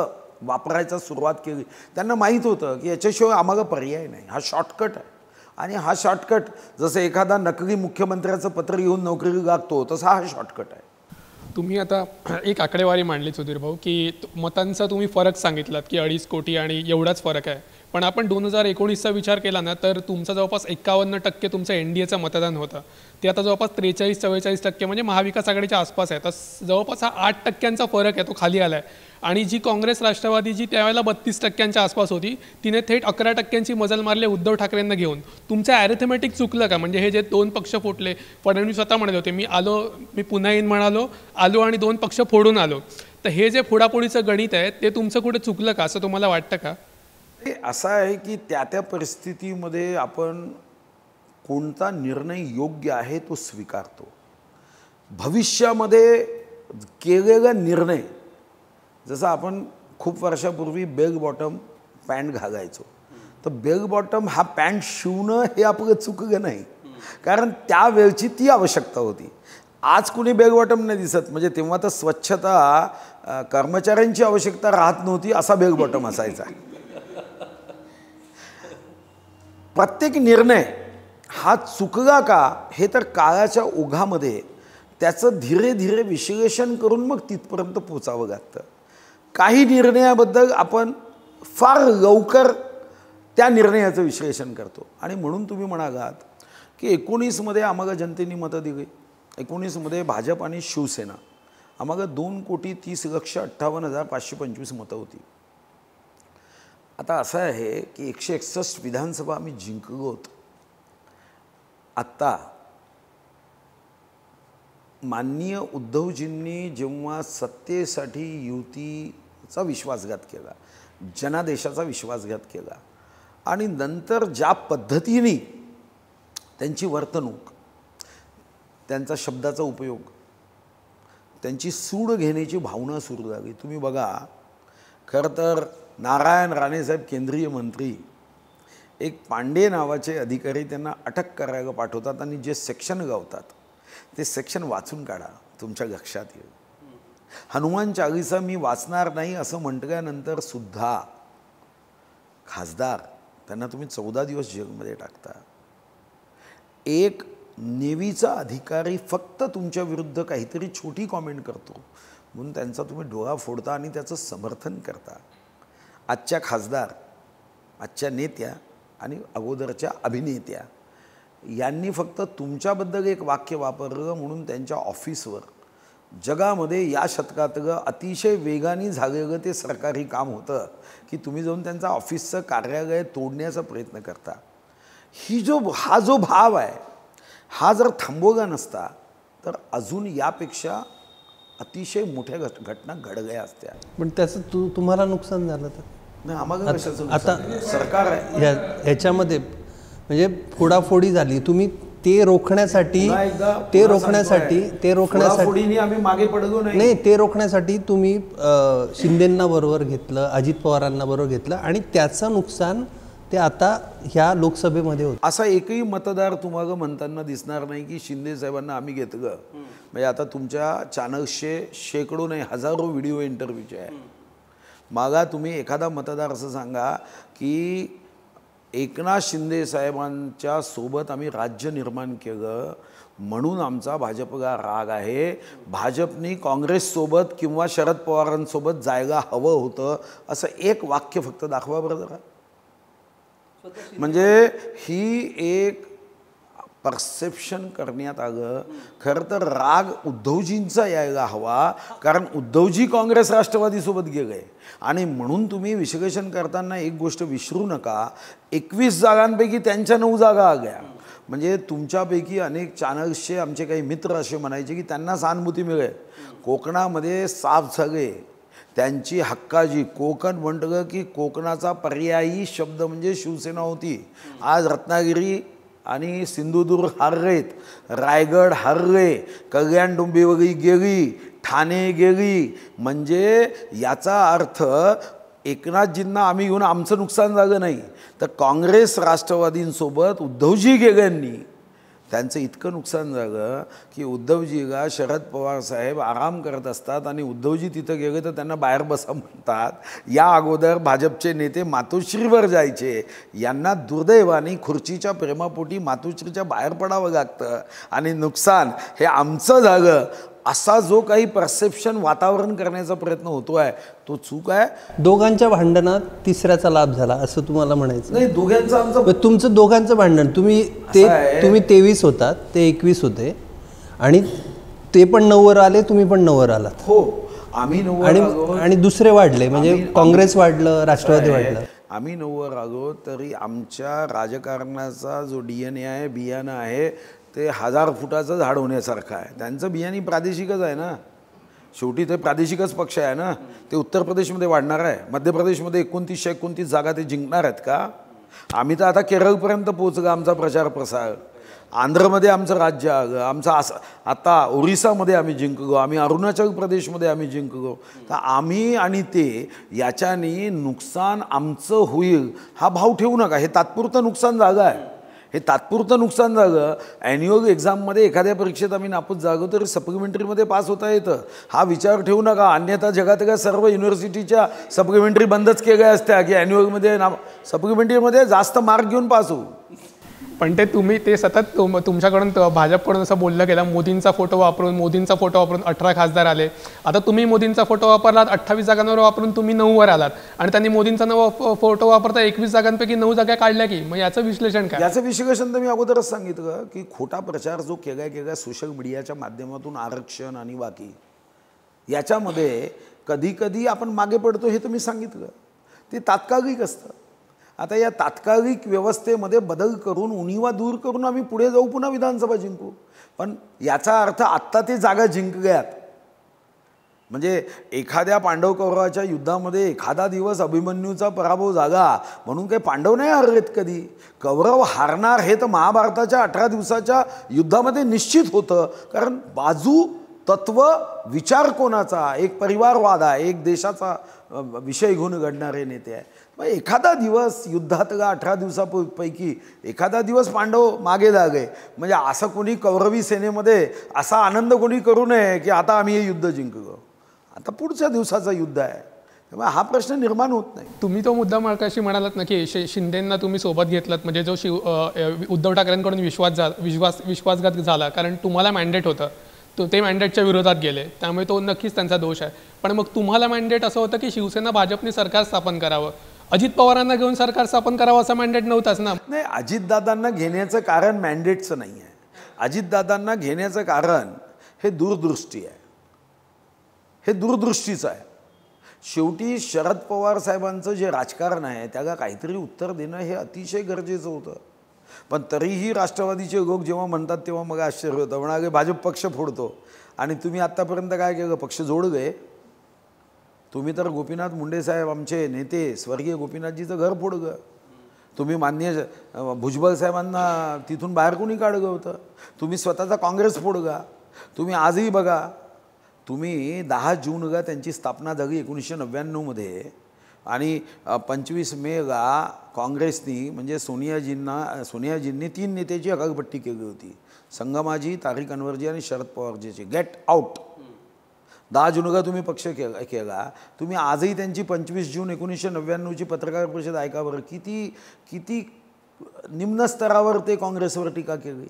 वापरायचा सुरुवात केली. त्यांना माहीत होतं की याच्याशिवाय आम्हाला पर्याय नाही, हा शॉर्टकट आहे. आणि हा शॉर्टकट जसं एखादा नकली मुख्यमंत्र्याचं पत्र घेऊन नोकरी लागतो तसा हा शॉर्टकट आहे. तुम्ही आता एक आकडेवारी मांडली सुधीर भाऊ की मतांचा तुम्ही फरक सांगितलात की 2.5 कोटी आणि एवढाच फरक आहे. पण आपण 2019चा विचार केला ना तर तुमचा जवळपास 51% तुमचं NDAचं मतदान होतं. ते आता जवळपास 43-44% म्हणजे महाविकास आघाडीच्या आसपास आहे. तर जवळपास हा 8% फरक आहे तो खाली आला आहे. आणि जी काँग्रेस राष्ट्रवादी जी त्यावेळेला 32% आसपास होती तिने थेट 11% मजल मारले उद्धव ठाकरेंना घेऊन. तुमचं ॲरिथमेटिक चुकलं का? म्हणजे हे जे 2 पक्ष फुटले, फडणवीस स्वतः म्हणत होते मी पुन्हा येईन म्हणालो आणि 2 पक्ष फोडून आलो. तर हे जे फोडाफोडीचं गणित आहे ते तुमचं कुठे चुकलं का असं तुम्हाला वाटतं का? हे असं आहे की त्या परिस्थितीमध्ये आपण कोणता निर्णय योग्य आहे तो स्वीकारतो. भविष्यामध्ये केलेला निर्णय, जसं आपण खूप वर्षापूर्वी बेल बॉटम पॅन्ट घालायचो तर बेल बॉटम हा पॅन्ट शिवणं हे आपलं चुकलं नाही, कारण त्यावेळची ती आवश्यकता होती. आज कुणी बेल बॉटम नाही दिसत. म्हणजे तेव्हा तर स्वच्छता कर्मचाऱ्यांची आवश्यकता राहत नव्हती असा बेल बॉटम असायचा. प्रत्येक निर्णय हा चुकला का हे तर काळाच्या ओघामध्ये त्याचं धीरे धीरे विश्लेषण करून मग तिथपर्यंत पोचावं लागतं. काही निर्णयाबद्दल आपण फार लवकर त्या निर्णयाचं विश्लेषण करतो. आणि म्हणून तुम्ही म्हणालात की 19मध्ये आम्हाला जनतेने मतं दिली. 19मध्ये भाजप आणि शिवसेना आम्हाला 2,30,58,525 मतं होती. आता असं आहे की 161 विधानसभा आम्ही जिंकलोत. आत्ता माननीय उद्धवजींनी जेव्हा सत्तेसाठी युतीचा विश्वासघात केला, जनादेशाचा विश्वासघात केला आणि नंतर ज्या पद्धतीने त्यांची वर्तणूक, त्यांचा शब्दाचा उपयोग, त्यांची सूड घेण्याची भावना सुरू झाली. तुम्ही बघा, खरं तर नारायण राणेसाहेब केंद्रीय मंत्री एक पांडे नावाचे अधिकारी त्यांना अटक करायला पाठवतात आणि जे सेक्शन गावतात ते सेक्शन वाचून काढा, तुमच्या लक्षात येईल. हनुमान चालीसा मी वाचणार नाही असं म्हटल्यानंतर सुद्धा खासदार त्यांना तुम्ही 14 दिवस जेलमध्ये टाकता. एक नेव्हीचा अधिकारी फक्त तुमच्या विरुद्ध काहीतरी छोटी कॉमेंट करतो म्हणून त्यांचा तुम्ही डोळा फोडता आणि त्याचं समर्थन करता. आजच्या खासदार, आजच्या नेत्या आणि अगोदरच्या अभिनेत्या यांनी फक्त तुमच्याबद्दल एक वाक्य वापरलं म्हणून त्यांच्या ऑफिसवर जगामध्ये या शतकात अतिशय वेगाने झालेलं ते सरकारी काम होतं की तुम्ही जाऊन त्यांचा ऑफिसचं कार्यालय तोडण्याचा प्रयत्न करता. हा जो भाव आहे हा जर थांबवला नसता तर अजून यापेक्षा अतिशय मोठ्या घटना घडल्या असत्या. पण त्याचं तुम्हाला नुकसान झालं तर नाही, आम्हाला कशाचं आता नुकसान आहे? सरकार आहे. ह्याच्यामध्ये म्हणजे फोडाफोडी झाली, तुम्ही ते रोखण्यासाठी फोडीने आम्ही मागे पडलो नाही, ते रोखण्यासाठी तुम्ही शिंदेंना बरोबर घेतलं, अजित पवारांना बरोबर घेतलं आणि त्याचं नुकसान ते आता ह्या लोकसभेमध्ये होतं. असा एकही मतदार तुम्हाला म्हणताना दिसणार नाही की शिंदे साहेबांना आम्ही घेतलं. म्हणजे आता तुमच्या चॅनल्सचे शेकडो नाही हजारो व्हिडिओ इंटरव्ह्यूचे आहे. मागा तुम्ही एखादा मतदार असं सांगा की एकनाथ शिंदे साहेबांच्या सोबत आम्ही राज्य निर्माण केलं म्हणून आमचा भाजपला राग आहे, भाजपनी काँग्रेससोबत किंवा शरद पवारांसोबत जायला हवं होतं, असं एक वाक्य फक्त दाखवा बरं जरा. म्हणजे ही एक परसेप्शन करण्यात आलं. खरं तर राग उद्धवजींचा यायला हवा, कारण उद्धवजी काँग्रेस राष्ट्रवादीसोबत गेले आणि म्हणून तुम्ही विश्लेषण करताना एक गोष्ट विसरू नका, 21 जागांपैकी त्यांच्या 9 जागा आल्या. म्हणजे तुमच्यापैकी अनेक चॅनल्सचे आमचे काही मित्र असे म्हणायचे की त्यांना सहानुभूती मिळेल. कोकणामध्ये साफ झाले त्यांची हक्काजी. कोकण म्हटलं की कोकणाचा पर्यायी शब्द म्हणजे शिवसेना होती. आज रत्नागिरी आणि सिंधुदुर्ग हारलेत, रायगड हारले, कल्याण डोंबिवली गेली, ठाणे गेली. म्हणजे याचा अर्थ एकनाथजींना आम्ही घेऊन आमचं नुकसान झालं नाही, तर काँग्रेस राष्ट्रवादींसोबत उद्धवजी गेल्यांनी त्यांचं इतकं नुकसान झालं की उद्धवजीला शरद पवार साहेब आराम करत असतात आणि उद्धवजी तिथं गेले तर त्यांना बाहेर बसा म्हणतात. या अगोदर भाजपचे नेते मातोश्रीवर जायचे, यांना दुर्दैवाने खुर्चीच्या प्रेमापोटी मातोश्रीच्या बाहेर पडावं लागतं आणि नुकसान हे आमचं झालं, असा जो काही परसेप्शन वातावरण करण्याचा प्रयत्न होतो आहे तो चूक आहे. दोघांच्या भांडणात तिसऱ्याचा लाभ झाला असं तुम्हाला म्हणायचं नाही. दोघांचं आमचं तुमचं दोघांचं भांडण, तुम्ही 23 होतात, ते 21 होते आणि ते पण 9 वर आले, तुम्ही पण 9 वर आलात. हो, आम्ही 9 आणि दुसरे वाढले, म्हणजे काँग्रेस वाढलं, राष्ट्रवादी वाढलं. आम्ही 9 वर आलो तरी आमच्या राजकारणाचा जो DNA आहे, बियाणं आहे, ते 1000 फुटाचं झाड होण्यासारखं आहे. त्यांचं बियाणी प्रादेशिकच आहे ना, शेवटी ते प्रादेशिकच पक्ष आहे ना. ते उत्तर प्रदेशमध्ये वाढणार आहे, मध्य प्रदेशमध्ये 29 जागा ते जिंकणार आहेत का? आम्ही तर आता केरळपर्यंत पोहोचलो आमचा प्रचार प्रसार. आंध्रमध्ये आमचं राज्य आलं, आमचं आता ओरिसामध्ये आम्ही जिंकलो, आम्ही अरुणाचल प्रदेशमध्ये आम्ही जिंकलो. तर आम्ही आणि ते याच्याने नुकसान आमचं होईल हा भाव ठेवू नका. हे तात्पुरतं नुकसान झालं आहे, हे तात्पुरतं नुकसान झालं. ॲन्युअल एक्झाममध्ये एखाद्या परीक्षेत आम्ही नापास झालो तरी सप्लिमेंटरीमध्ये पास होता येतं, हा विचार ठेवू नका. अन्यथा जगातल्या सर्व युनिव्हर्सिटीच्या सप्लिमेंटरी बंदच केल्या असत्या की ॲन्युअलमध्ये सप्लिमेंटरीमध्ये जास्त मार्क घेऊन पास होऊ. पण ते तुम्ही ते सतत तुमच्याकडून भाजपकडून असं बोललं गेलं, मोदींचा फोटो वापरून 18 खासदार आले. आता तुम्ही मोदींचा फोटो वापरलात, 28 जागांवर वापरून तुम्ही 9 वर आलात आणि त्यांनी मोदींचा फोटो वापरता 21 जागांपैकी 9 जागा काढल्या की. मग याचं विश्लेषण काय? याचं विश्लेषण तर मी अगोदरच सांगितलं की खोटा प्रचार जो केला सोशल मीडियाच्या माध्यमातून, आरक्षण आणि बाकी याच्यामध्ये कधी कधी आपण मागे पडतो, हे तर मी सांगितलं. ते तात्कालिक असतं. आता या तात्कालिक व्यवस्थेमध्ये बदल करून, उणिवा दूर करून आम्ही पुढे जाऊ, पुन्हा विधानसभा जिंकू. पण याचा अर्थ आत्ता ते जागा जिंकल्यात म्हणजे एखाद्या पांडव कौरवाच्या युद्धामध्ये एखादा दिवस अभिमन्यूचा पराभव झाला म्हणून काही पांडव नाही हरलेत कधी. कौरव हारणार हे तर महाभारताच्या 18 दिवसाच्या युद्धामध्ये निश्चित होतं, कारण बाजू, तत्व, विचार कोणाचा, एक परिवारवाद आहे, एक देशाचा विषय घेऊन घडणारे नेते आहे. मग एखादा दिवस युद्धातला 18 दिवसापैकी एखादा दिवस पांडव मागे लागले म्हणजे असं कोणी कौरवी सेनेमध्ये असा आनंद कोणी करू नये की आता आम्ही हे युद्ध जिंकलो. आता पुढच्या दिवसाचं युद्ध आहे, त्यामुळे हा प्रश्न निर्माण होत नाही. तुम्ही तो मुद्दा मगाशी म्हणालात ना की शिंदेंना तुम्ही सोबत घेतलात, म्हणजे जो उद्धव ठाकरेंकडून विश्वासघात झाला, कारण तुम्हाला मॅन्डेट होतं, तो ते मॅन्डेटच्या विरोधात गेले, त्यामुळे तो नक्कीच त्यांचा दोष आहे. पण मग तुम्हाला मॅन्डेट असं होतं की शिवसेना भाजपने सरकार स्थापन करावं, अजित पवारांना घेऊन सरकार स्थापन करावं असा मॅन्डेट नव्हताच ना. नाही, अजितदादांना घेण्याचं कारण मॅन्डेटचं नाही आहे. अजितदादांना घेण्याचं कारण हे दूरदृष्टी आहे, हे दूरदृष्टीचं आहे. शेवटी शरद पवार साहेबांचं जे राजकारण आहे त्याला काहीतरी उत्तर देणं हे अतिशय गरजेचं होतं. पण तरीही राष्ट्रवादीचे लोक जेव्हा म्हणतात तेव्हा मग आश्चर्य होतं. म्हणाले भाजप पक्ष फोडतो, आणि तुम्ही आत्तापर्यंत काय केलं, पक्ष जोडले. तुम्ही तर गोपीनाथ मुंडे साहेब आमचे नेते स्वर्गीय गोपीनाथजीचं घर फोडलं. तुम्ही माननीय भुजबळ साहेबांना तिथून बाहेर कोणी काढलं होतं. तुम्ही स्वतःचा काँग्रेस फोडगा. तुम्ही आजही बघा, तुम्ही 10 जूनला त्यांची स्थापना झाली 1999मध्ये, आणि 25 मेला काँग्रेसनी म्हणजे सोनियाजींनी 3 नेत्याची हकालपट्टी केली होती, संगमाजी, तारिक अनवरजी आणि शरद पवारजीची. Get out. 10 जूनला तुम्ही पक्ष केला. तुम्ही आजही त्यांची 25 जून 1999ची पत्रकार परिषद ऐका बरं. किती निम्न स्तरावर ते काँग्रेसवर टीका केली.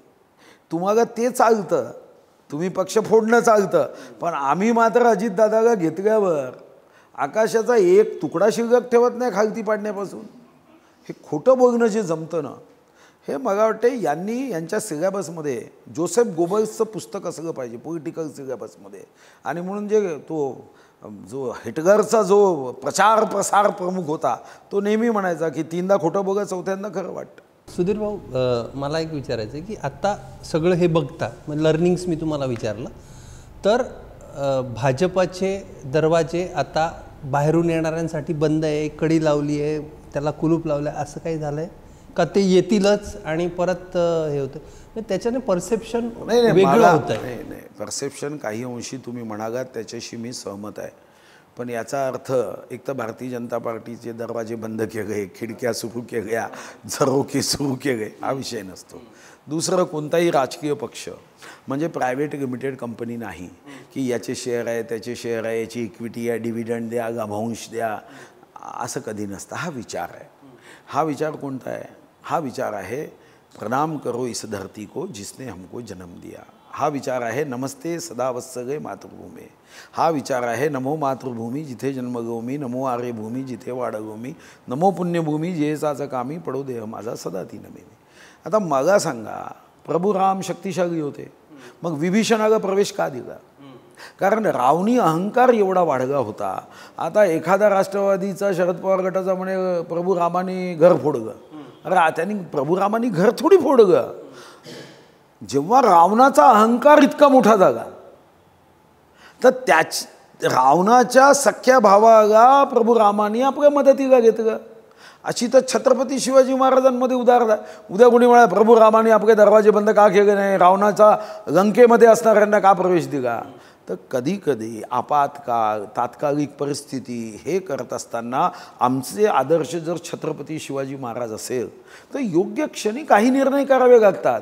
तुम्हाला ते चालतं, तुम्ही पक्ष फोडणं चालतं, पण आम्ही मात्र अजितदादाला घेतल्यावर आकाशाचा एक तुकडा शिल्लक ठेवत नाही खालती पाडण्यापासून. हे खोटं बोलणं जे जमतं ना, हे मला वाटते यांच्या सिलेबसमध्ये जोसेफ गोबल्सचं पुस्तक असलं पाहिजे, पॉलिटिकल सिलेबसमध्ये. आणि म्हणून जो हिटलरचा जो प्रचार प्रसार प्रमुख होता, तो नेहमी म्हणायचा की 3दा खोटं बोलत 4थ्यांदा खरं वाटतं. सुधीर भाऊ, मला एक विचारायचं आहे की आता सगळं हे बघता, म्हणजे लर्निंग्स मी तुम्हाला विचारलं तर भाजपाचे दरवाजे आता बाहेरून येणाऱ्यांसाठी बंद आहे, कडी लावली आहे, त्याला कुलूप लावलं आहे, असं काही झालं आहे का? ते येतीलच आणि परत हे होतं, त्याच्याने परसेप्शन वेगळं होतं आहे. नाही, परसेप्शन काही अंशी तुम्ही म्हणालात त्याच्याशी मी सहमत आहे. पण याचा अर्थ एक तर भारतीय जनता पार्टीचे दरवाजे बंद केले, खिडक्या सुरू केल्या, झरोके सुरू केले, हा विषय नसतो. दुसरं, कोणताही राजकीय पक्ष म्हणजे प्रायव्हेट लिमिटेड कंपनी नाही की याचे शेअर आहे, त्याचे शेअर आहे, याची इक्विटी आहे, डिव्हिडंड द्या, लाभांश द्या, असं कधी नसतं. हा विचार आहे. हा विचार कोणता आहे? हा विचार आहे प्रणाम करो इस धरती को जिसने हमको जन्म दिया. हा विचार आहे नमस्ते सदा वत्सले मातृभूमी. हा विचार आहे नमो मातृभूमी जिथे जन्मलो मी, नमो आर्यभूमी जिथे वाढलो मी, नमो पुण्यभूमी जे साचं कामी, पडो देह माझा सदा ती नमे. आता मला सांगा, प्रभू राम शक्तिशाली होते, मग विभीषणाला प्रवेश का दिला? कारण रावणी अहंकार एवढा वाढला होता. आता एखादा राष्ट्रवादीचा शरद पवार गटाचा म्हणे प्रभू रामाने घर फोडलं. अरे त्यांनी प्रभू रामाने घर थोडी फोडलं. जेव्हा रावणाचा अहंकार इतका मोठा झाला तर रावणाच्या सख्या भावाला प्रभू रामाने आपल्या मदतीला घेतलं. अशी तर छत्रपती शिवाजी महाराजांमध्ये उदाहरण. उद्या कोणी म्हणा प्रभू रामाने आपले दरवाजे बंद का केले नाही, रावणाचा लंकेमध्ये असणाऱ्यांना का प्रवेश दिला? तर कधी कधी आपातकाळ, तात्कालिक परिस्थिती हे करत असताना आमचे आदर्श जर छत्रपती शिवाजी महाराज असेल तर योग्य क्षणी काही निर्णय करावे लागतात.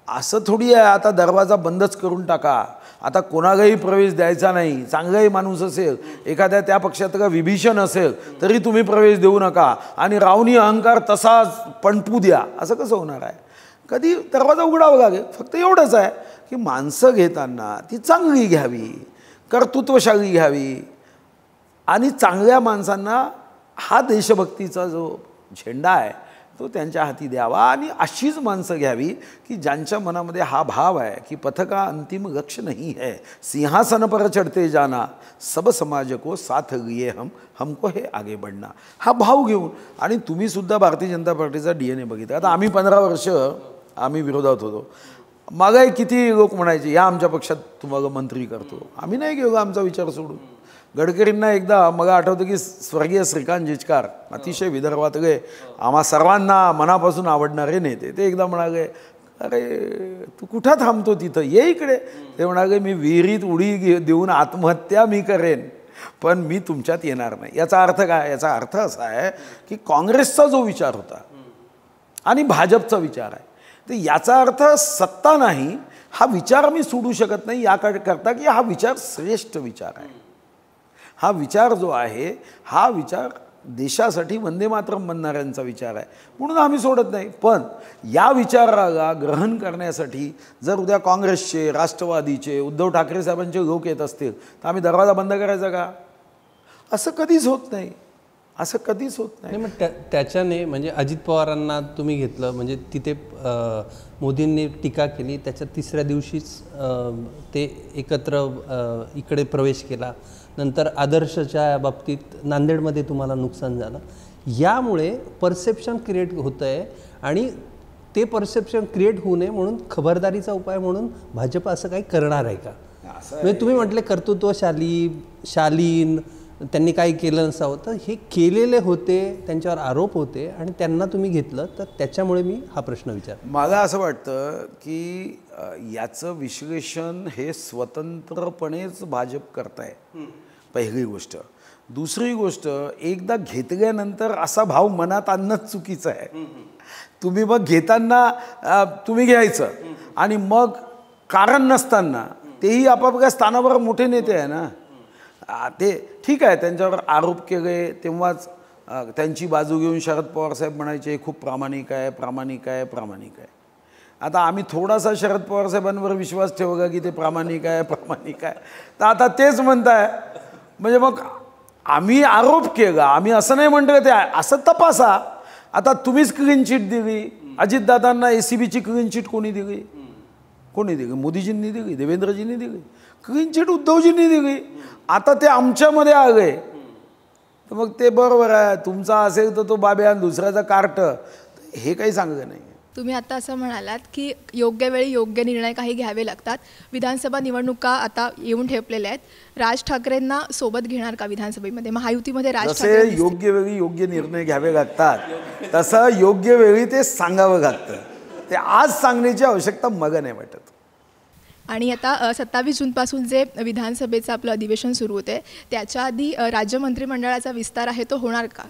असं थोडी आहे आता दरवाजा बंदच करून टाका, आता कोणालाही प्रवेश द्यायचा नाही. चांगलाही माणूस असेल, एखाद्या त्या पक्षातला विभीषण असेल तरी तुम्ही प्रवेश देऊ नका आणि रावणी अहंकार तसाच पणपू द्या, असं कसं होणार आहे? कधी दरवाजा उघडावा लागेल. फक्त एवढंच आहे की माणसं घेताना ती चांगली घ्यावी, कर्तृत्वशाली घ्यावी, आणि चांगल्या माणसांना हा देशभक्तीचा जो झेंडा आहे तो त्यांच्या हाती द्यावा. आणि अशीच माणसं घ्यावी की ज्यांच्या मनामध्ये हा भाव आहे की पथ का अंतिम लक्ष्य नहीं है, सिंहासन पर चढ़ते जाना, सब समाज को साथ लिए हमको हे आगे बढ़ना, हा भाव घेऊन. आणि तुम्हीसुद्धा भारतीय जनता पार्टीचा DNA बघितला. आता आम्ही 15 वर्ष आम्ही विरोधात होतो. मागे किती लोक म्हणायचे या आमच्या पक्षात तुम्हाला मंत्री करतो. आम्ही नाही गेलो आमचा विचार सोडून. गडकरींना एकदा मला आठवतं की स्वर्गीय श्रीकांत जिचकार, अतिशय विदर्भातले आम्हा सर्वांना मनापासून आवडणारे नेते, ते एकदा म्हणाले अरे तू कुठं थांबतो तिथं, ये इकडे. ते म्हणाले मी विहिरीत उडी देऊन आत्महत्या मी करेन पण मी तुमच्यात येणार नाही. याचा अर्थ काय? याचा अर्थ असा आहे की काँग्रेसचा जो विचार होता आणि भाजपचा विचार आहे, तर याचा अर्थ सत्ता नाही, हा विचार मी सोडू शकत नाही याकरता की हा विचार श्रेष्ठ विचार आहे. हा विचार जो आहे हा विचार देशासाठी वंदे मातरम बनणाऱ्यांचा विचार आहे, म्हणून आम्ही सोडत नाही. पण या विचाराला ग्रहण करण्यासाठी जर उद्या काँग्रेसचे, राष्ट्रवादीचे, उद्धव ठाकरे साहेबांचे लोक येत असतील तर आम्ही दरवाजा बंद करायचा का? असं कधीच होत नाही, असं कधीच होत नाही. मग त्याच्याने म्हणजे अजित पवारांना तुम्ही घेतलं, म्हणजे तिथे मोदींनी टीका केली, त्याच्या तिसऱ्या दिवशीच ते एकत्र इकडे प्रवेश केला. नंतर आदर्शच्या बाबतीत नांदेडमध्ये तुम्हाला नुकसान झालं. यामुळे परसेप्शन क्रिएट होतं आहे आणि ते परसेप्शन क्रिएट होऊ नये म्हणून खबरदारीचा उपाय म्हणून भाजप असं काही करणार आहे का? म्हणजे तुम्ही म्हटले शालीन त्यांनी काही केलं नसावं, तर हे केलेले होते, त्यांच्यावर आरोप होते आणि त्यांना तुम्ही घेतलं, तर त्याच्यामुळे मी हा प्रश्न विचारला. मला असं वाटतं की याचं विश्लेषण हे स्वतंत्रपणेच भाजप करताय, पहिली गोष्ट. दुसरी गोष्ट, एकदा घेतल्यानंतर असा भाव मनात आणणंच चुकीचं आहे. तुम्ही मग घेताना तुम्ही घ्यायचं आणि मग कारण नसताना तेही आपापल्या स्थानावर मोठे नेते आहे ना, ते ठीक आहे. त्यांच्यावर आरोप केले तेव्हाच त्यांची बाजू घेऊन शरद पवार साहेब म्हणायचे खूप प्रामाणिक आहे, प्रामाणिक आहे, प्रामाणिक आहे. आता आम्ही थोडासा शरद पवार साहेबांवर विश्वास ठेवला की ते प्रामाणिक आहे, प्रामाणिक आहे, तर आता तेच म्हणताय. म्हणजे मग आम्ही आरोप केला, आम्ही असं नाही म्हणतो ते असं तपासा. आता तुम्हीच क्लीन चिट दिली, अजितदादांना ACBची क्लीन चिट कोणी दिली? कोणी दिली? मोदीजींनी दिली, देवेंद्रजींनी दिली. क्लीन चिट उद्धवजींनी दिली. आता ते आमच्यामध्ये आले तर मग ते बरोबर आहे, तुमचा असेल तर तो बाब्या दुसऱ्याचा कार्ट, हे काही सांगलं नाही. तुम्ही आता असं म्हणालात की योग्य वेळी योग्य निर्णय काही घ्यावे लागतात. विधानसभा निवडणुका आता येऊन ठेपलेल्या आहेत. राज ठाकरेंना सोबत घेणार का विधानसभेमध्ये? महायुतीमध्ये राज ठाकरे जसे योग्य वेळी योग्य निर्णय घ्यावे लागतात तसं योग्य वेळी ते सांगावं लागतं. ते आज सांगण्याची आवश्यकता मला नाही वाटत. आणि आता 27 जूनपासून जे विधानसभेचं आपलं अधिवेशन सुरू होते, त्याच्या आधी राज्य मंत्रिमंडळाचा विस्तार आहे तो होणार का?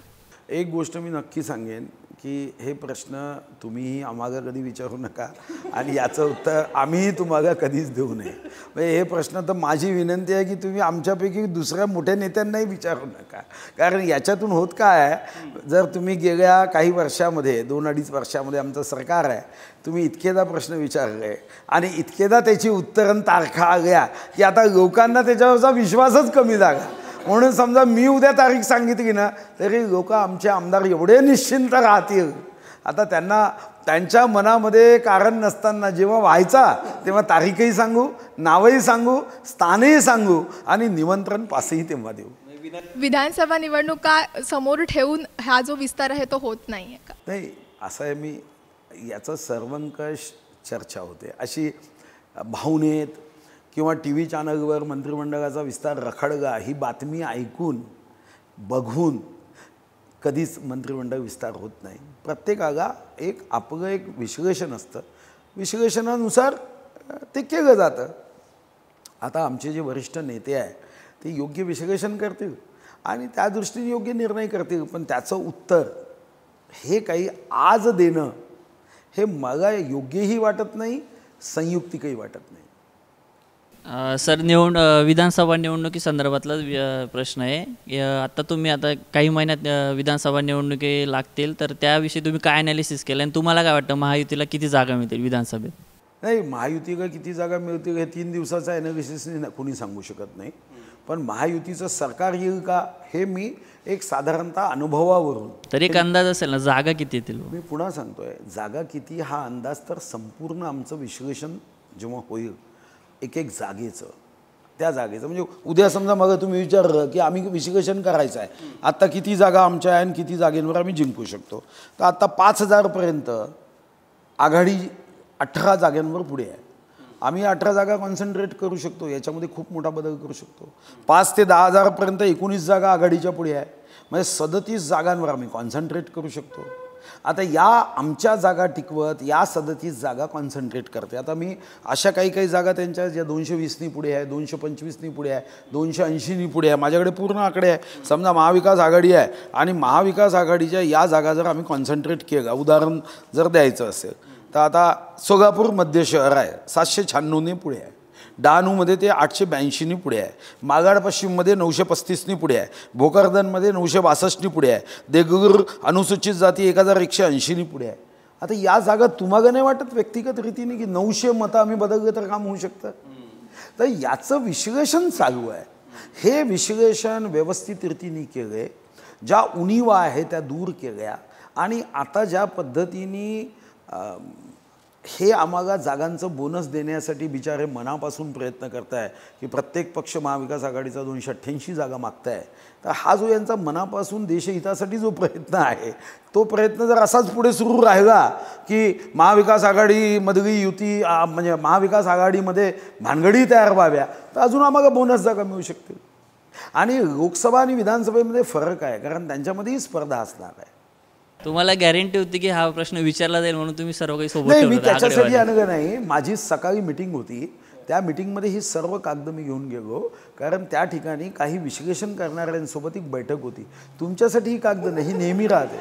एक गोष्ट मी नक्की सांगेन की हे प्रश्न तुम्हीही आम्हाला कधी विचारू नका आणि याचं उत्तर आम्हीही तुम्हाला कधीच देऊ नये. म्हणजे हे प्रश्न तर माझी विनंती आहे की तुम्ही आमच्यापैकी दुसऱ्या मोठ्या नेत्यांनाही विचारू नका. कारण याच्यातून होत काय आहे, जर तुम्ही गेल्या काही वर्षामध्ये 2-2.5 वर्षामध्ये आमचं सरकार आहे, तुम्ही इतकेदा प्रश्न विचारले आणि इतकेदा त्याची उत्तरं तारखा आल्या की आता लोकांना त्याच्यावरचा विश्वासच कमी झाला. म्हणून समजा मी उद्या तारीख सांगितली ना तरी लोक आमचे आमदार एवढे निश्चिंत राहतील. आता त्यांना त्यांच्या मनामध्ये कारण नसताना जेव्हा व्हायचा तेव्हा तारीखही सांगू, नावही सांगू, स्थानही सांगू आणि निमंत्रण पासही तेव्हा देऊ. विधानसभा निवडणुका समोर ठेवून हा जो विस्तार आहे तो होत नाही आहे का? नाही, असं आहे, मी याचं सर्वंकष चर्चा होते. अशी भावनेत किंवा TV चॅनलवर मंत्रिमंडळाचा विस्तार रखडला ही बातमी ऐकून बघून कधीच मंत्रिमंडळ विस्तार होत नाही. प्रत्येकाला आपलं एक विश्लेषण असतं, विश्लेषणानुसार ते केलं जातं. आता आमचे जे वरिष्ठ नेते आहे ते योग्य विश्लेषण करतील आणि त्या दृष्टीने योग्य निर्णय करतील. पण त्याचं उत्तर हे काही आज देणं हे मला योग्यही वाटत नाही, संयुक्तिकही वाटत नाही. सर, विधानसभा निवडणुकी संदर्भातला प्रश्न आहे. आता तुम्ही आता काही महिन्यात विधानसभा निवडणुकी लागतील, तर त्याविषयी तुम्ही काय ॲनालिसिस केलं आणि तुम्हाला काय वाटतं महायुतीला किती जागा मिळतील विधानसभेत? नाही, महायुतीला किती जागा मिळतील हे 3 दिवसाचा ॲनालिसिस कोणी सांगू शकत नाही. पण महायुतीचं सरकार येईल का हे मी एक साधारणतः अनुभवावरून, तर एक अंदाज असेल ना जागा किती येतील? मी पुन्हा सांगतोय, जागा किती हा अंदाज तर संपूर्ण आमचं विश्लेषण जेव्हा होईल एक जागेचं, त्या जागेचं, म्हणजे उद्या समजा मग तुम्ही विचारलं की आम्ही विश्लेषण करायचं आहे आत्ता किती जागा आमच्या आहे आणि किती जागेंवर आम्ही जिंकू शकतो, तर आत्ता 5000पर्यंत आघाडी 18 जागांवर पुढे आहे. आम्ही 18 जागा कॉन्सन्ट्रेट करू शकतो, याच्यामध्ये खूप मोठा बदल करू शकतो. 5 ते 10,000पर्यंत 19 जागा आघाडीच्या पुढे आहे, म्हणजे 37 जागांवर आम्ही कॉन्सन्ट्रेट करू शकतो. आता या आमच्या जागा टिकवत या 37 जागा कॉन्सन्ट्रेट करते. आता मी अशा काही जागा त्यांच्या ज्या 220नी पुढे आहे, 225नी पुढे आहे, 280नी पुढे आहे, माझ्याकडे पूर्ण आकडे आहे. समजा महाविकास आघाडी आहे आणि महाविकास आघाडीच्या या जागा जर आम्ही कॉन्सन्ट्रेट केलं, उदाहरण जर द्यायचं असेल तर आता सोलापूर मध्य शहर आहे 796नी पुढे आहे, डहाणूमध्ये ते 882नी पुढे आहे, मागाड पश्चिममध्ये 935नी पुढे आहे, भोकरदनमध्ये 962नी पुढे आहे, देगलूर अनुसूचित जाती 1180नी पुढे आहे. आता या जागा तुम्हाला नाही वाटत व्यक्तिगत रीतीने की 900 मतं आम्ही बदललं तर काम होऊ शकतं? तर याचं विश्लेषण चालू आहे. हे विश्लेषण व्यवस्थित रीतीने केले, ज्या उणिवा आहे त्या दूर केल्या आणि आता ज्या पद्धतीने हे आम्हाला जागांचं बोनस देण्यासाठी बिचारे मनापासून प्रयत्न करत आहे की प्रत्येक पक्ष महाविकास आघाडीचा 288 जागा मागताय, तर हा जो यांचा मनापासून देशहितासाठी जो प्रयत्न आहे तो प्रयत्न जर असाच पुढे सुरू राहिला की महाविकास आघाडीमधली युती म्हणजे महाविकास आघाडीमध्ये भानगडी तयार व्हाव्या तर अजून आम्हाला बोनस जागा मिळू शकतील. आणि लोकसभा आणि विधानसभेमध्ये फरक आहे कारण त्यांच्यामध्येही स्पर्धा असणार आहे. तुम्हाला गॅरंटी होती की हा प्रश्न विचारला जाईल म्हणून तुम्ही सर्व काही सोबत नाही, मी ठेवलं त्याच्यासाठी आलं नाही. माझी सकाळी मीटिंग होती, त्या मीटिंगमध्ये ही सर्व कागद मी घेऊन गेलो कारण त्या ठिकाणी काही विश्लेषण करणाऱ्यांसोबत एक बैठक होती. तुमच्यासाठी ही कागद नाही, नेहमी राहते.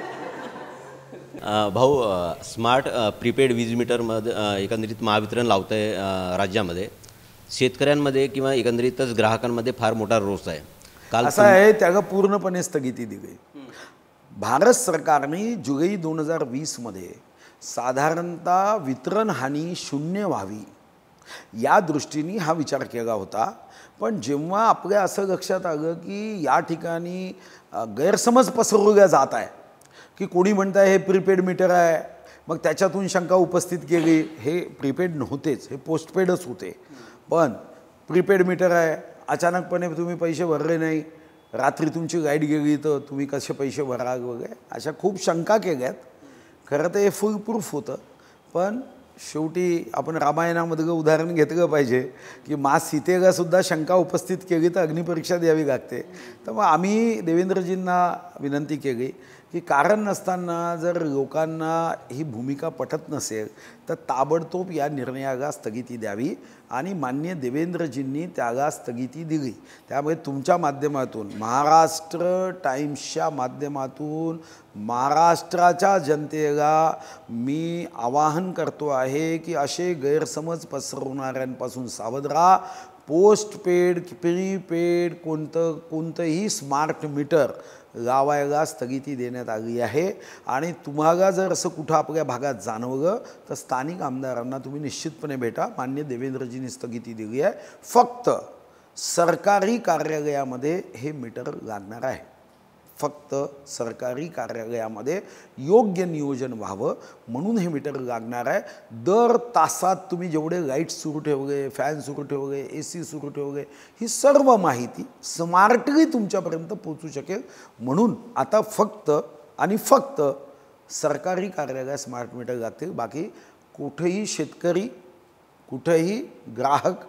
भाऊ, स्मार्ट प्रीपेड वीज मीटरमध्ये एकंदरीत महावितरण लावतं आहे राज्यामध्ये. शेतकऱ्यांमध्ये किंवा एकंदरीतच ग्राहकांमध्ये फार मोठा रोष आहे. काल असं आहे, त्याला पूर्णपणे स्थगिती दिली. भारत सरकारने जुलै 2020मध्ये साधारणतः वितरण हानी शून्य व्हावी या दृष्टीने हा विचार केला होता. पण जेव्हा आपल्या असं लक्षात आलं की या ठिकाणी गैरसमज पसरवल्या जात आहे की कोणी म्हणत आहे हे प्रीपेड मीटर आहे, मग त्याच्यातून शंका उपस्थित केली हे प्रीपेड नव्हतेच, हे पोस्टपेडच होते. पण प्रीपेड मीटर आहे, अचानकपणे तुम्ही पैसे भरले नाही, रात्री तुमची लाईट गेली तर तुम्ही कसे पैसे भराल वगैरे अशा खूप शंका केल्यात. खरं तर हे फुल प्रूफ होतं. पण शेवटी आपण रामायणामधलं उदाहरण घेतलं पाहिजे की मा सीतेलासुद्धा शंका उपस्थित केली तर अग्निपरीक्षा द्यावी लागते. तर मग आम्ही देवेंद्रजींना विनंती केली की कारण नसताना जर लोकांना ही भूमिका पटत नसेल तर ताबडतोब या निर्णयाला स्थगिती द्यावी आणि माननीय देवेंद्रजींनी त्याला स्थगिती दिली. त्यामुळे तुमच्या माध्यमातून, महाराष्ट्र टाइम्सच्या माध्यमातून महाराष्ट्राच्या जनतेला मी आवाहन करतो आहे की असे गैरसमज पसरवणाऱ्यांपासून सावध राहा. पोस्टपेड प्रीपेड कोणतंही स्मार्ट मीटर लावायला स्थगिती देण्यात आली आहे. आणि तुम्हाला जर असं कुठं आपल्या भागात जाणवलं तर स्थानिक आमदारांना तुम्ही निश्चितपणे भेटा. मान्य देवेंद्रजींनी स्थगिती दिली आहे. फक्त सरकारी कार्यालयामध्ये हे मीटर लागणार आहे. फक्त सरकारी कार्यालयामध्ये योग्य नियोजन व्हावं म्हणून हे मीटर लागणार आहे. दर तासात तुम्ही जेवढे लाईट सुरू ठेवले, फॅन सुरू ठेवले, AC सुरू ठेवले, ही सर्व माहिती स्मार्टली तुमच्यापर्यंत पोहोचू शकेल. म्हणून आता फक्त आणि फक्त सरकारी कार्यालयात स्मार्ट मीटर लागतील. बाकी कुठेही शेतकरी, कुठेही ग्राहक,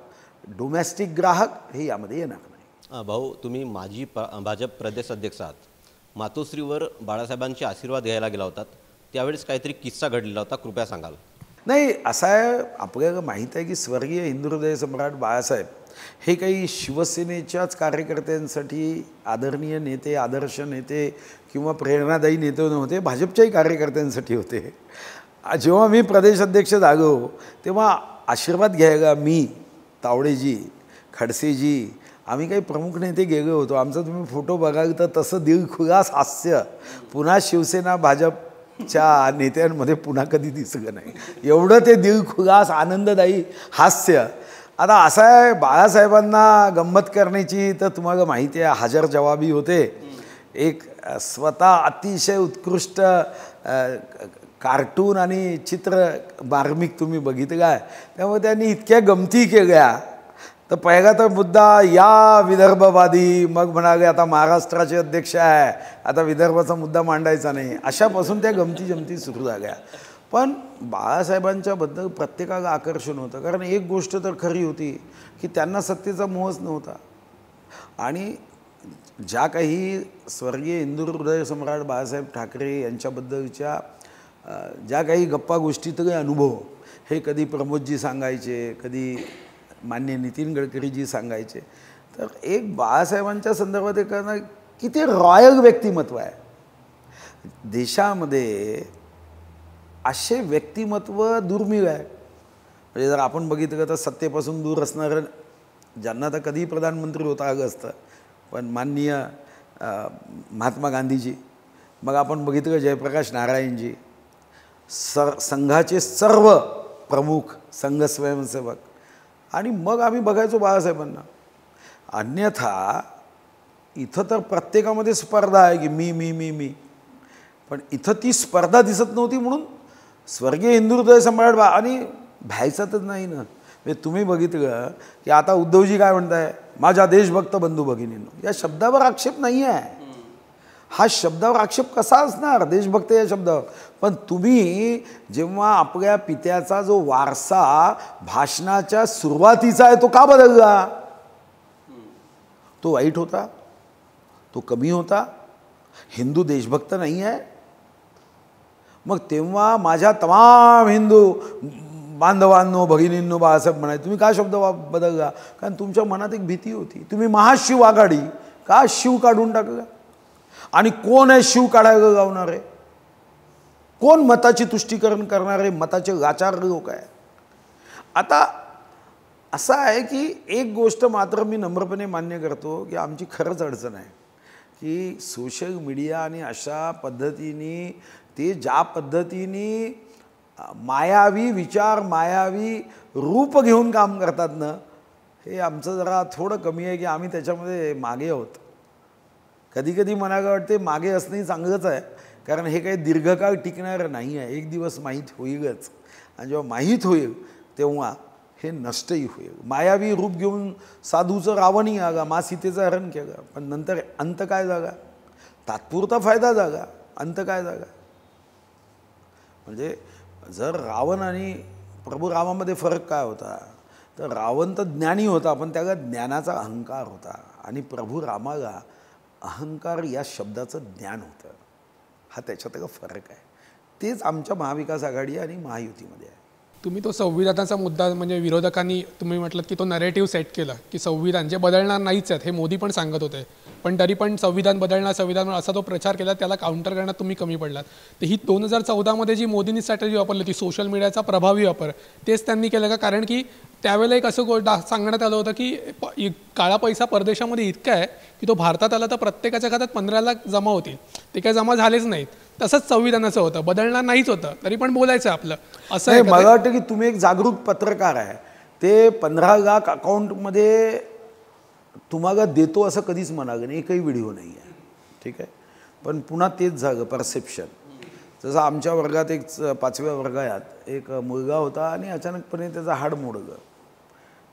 डोमेस्टिक ग्राहक हे यामध्ये येणार नाही. भाऊ, तुम्ही माजी भाजप प्रदेश अध्यक्ष आहात. मातोश्रीवर बाळासाहेबांचे आशीर्वाद घ्यायला गेला होतात, त्यावेळेस काहीतरी किस्सा घडलेला होता, कृपया सांगाल? नाही, असं आहे, आपल्याला माहीत आहे की स्वर्गीय हिंदू हृदय सम्राट बाळासाहेब हे काही शिवसेनेच्याच कार्यकर्त्यांसाठी आदरणीय नेते, आदर्श नेते किंवा प्रेरणादायी नेते नव्हते, भाजपच्याही कार्यकर्त्यांसाठी होते. जेव्हा मी प्रदेश अध्यक्ष झालो तेव्हा आशीर्वाद घ्यायला मी, तावडेजी, खडसेजी, आम्ही काही प्रमुख नेते गेलो होतो. आमचा तुम्ही फोटो बघाल तर तसं दिलखुलास हास्य पुन्हा शिवसेना भाजपच्या नेत्यांमध्ये पुन्हा कधी दिसलं नाही. एवढं ते दिलखुलास आनंददायी हास्य. आता असं आहे, बाळासाहेबांना गंमत करण्याची तर तुम्हाला माहिती आहे हजर जवाबी होते. एक स्वतः अतिशय उत्कृष्ट कार्टून आणि चित्र मार्मिक तुम्ही बघितलं आहे. त्यामुळे त्यांनी इतक्या गमती केल्या. तर पहिला तर मुद्दा या विदर्भवादी, मग म्हणाले आता महाराष्ट्राचे अध्यक्ष आहे, आता विदर्भाचा मुद्दा मांडायचा नाही, अशापासून त्या गमती जमती सुरू झाल्या. पण बाळासाहेबांच्याबद्दल प्रत्येकाला आकर्षण होतं. कारण एक गोष्ट तर खरी होती की त्यांना सत्तेचा मोहच नव्हता. आणि ज्या काही स्वर्गीय हिंदू हृदय सम्राट बाळासाहेब ठाकरे यांच्याबद्दलच्या ज्या काही गप्पा गोष्टीतले अनुभव हे कधी प्रमोदजी सांगायचे, कधी मान्य नितीन गडकरीजी सांगायचे. तर एक बाळासाहेबांच्या संदर्भात एक किती रॉयल व्यक्तिमत्व आहे. देशामध्ये असे व्यक्तिमत्व दुर्मिळ आहे. म्हणजे जर आपण बघितलं तर सत्तेपासून दूर असणारं, ज्यांना तर कधीही प्रधानमंत्री होता आलं असतं, पण माननीय महात्मा गांधीजी, मग आपण बघितलं जयप्रकाश नारायणजी, संघाचे सर्व प्रमुख, संघ स्वयंसेवक, आणि मग आम्ही बघायचो बाळासाहेबांना. अन्यथा इथं तर प्रत्येकामध्ये स्पर्धा आहे की मी मी मी मी, पण इथं ती स्पर्धा दिसत नव्हती. म्हणून स्वर्गीय हिंदुहृदय सम्राट आणि भ्यायचातच नाही ना. म्हणजे तुम्ही बघितलं की आता उद्धवजी काय म्हणताय, माझ्या देशभक्त बंधू भगिनींनो, या शब्दावर आक्षेप नाही आहे. हा शब्दावर आक्षेप कसा असणार, देशभक्त या शब्दावर. पण तुम्ही जेव्हा आपल्या पित्याचा जो वारसा भाषणाच्या सुरुवातीचा आहे तो का बदलला? तो वाईट होता, तो कमी होता, हिंदू देशभक्त नाही आहे. मग तेव्हा माझ्या तमाम हिंदू बांधवांनो भगिनींनो बाळासाहेब म्हणाले, तुम्ही का शब्द बदलला? कारण तुमच्या मनात एक भीती होती. तुम्ही महाशिव आघाडी का शिव काढून टाकला? आणि कोण आहे शिव काढायला लावणार आहे? कोण मताची तुष्टीकरण करणारे मताचे लाचार लोक आहे? आता असं आहे की एक गोष्ट मात्र मी नम्रपणे मान्य करतो की आमची खरंच अडचण आहे की सोशल मीडिया आणि अशा पद्धतीने ते ज्या पद्धतीने मायावी विचार, मायावी रूप घेऊन काम करतात ना, हे आमचं जरा थोडं कमी आहे की आम्ही त्याच्यामध्ये मागे आहोत. कधी कधी मनाला वाटते मागे असणंही चांगलंच आहे, कारण हे काही दीर्घकाळ टिकणारं नाही आहे. एक दिवस माहीत होईलच, आणि जेव्हा माहीत होईल तेव्हा हे नष्टही होईल. मायावी रूप घेऊन साधूचं रावणही आगा, मा सीतेचं हरण केलं, पण नंतर अंत काय झाला? तात्पुरता फायदा झाला, अंत काय झाला? म्हणजे जर रावण आणि प्रभू रामामध्ये फरक काय होता, तर रावण तर ज्ञानी होता, पण त्याला ज्ञानाचा अहंकार होता, आणि प्रभू रामाला अहंकार या शब्दाचं ज्ञान होतं. हा त्याच्यातला फरक आहे. तेच आमच्या महाविकास आघाडी आणि महायुतीमध्ये आहे. तुम्ही तो संविधानाचा मुद्दा म्हणजे विरोधकांनी तुम्ही म्हटलं की तो नरेटिव्ह सेट केला की संविधान जे बदलणार नाहीच आहेत, हे मोदी पण सांगत होते, पण तरी पण संविधान बदलणार संविधान असा तो प्रचार केला, त्याला काउंटर करण्यात तुम्ही कमी पडलात. तर ही 2014मध्ये जी मोदींनी स्ट्रॅटेजी वापरली ती सोशल मीडियाचा प्रभावी वापर, तेच त्यांनी केलं का? कारण की त्यावेळेला एक असं सांगण्यात आलं होतं की काळा पैसा परदेशामध्ये इतका आहे की तो भारतात आला तर प्रत्येकाच्या खात्यात 15 लाख जमा होतील. ते काही जमा झालेच नाहीत. तसंच संविधानाचं होतं, बदलणार नाहीच होतं, तरी पण बोलायचं आपलं असं आहे. मला वाटतं की तुम्ही एक जागरूक पत्रकार आहे. ते 15 लाख अकाउंटमध्ये तुम्हाला देतो असं कधीच म्हणाल नाही, एकही व्हिडिओ नाही आहे, ठीक आहे. पण पुन्हा तेच झालं परसेप्शन. जसं आमच्या वर्गात एक 5व्या वर्गात एक मुलगा होता आणि अचानकपणे त्याचा हाड मोडलं,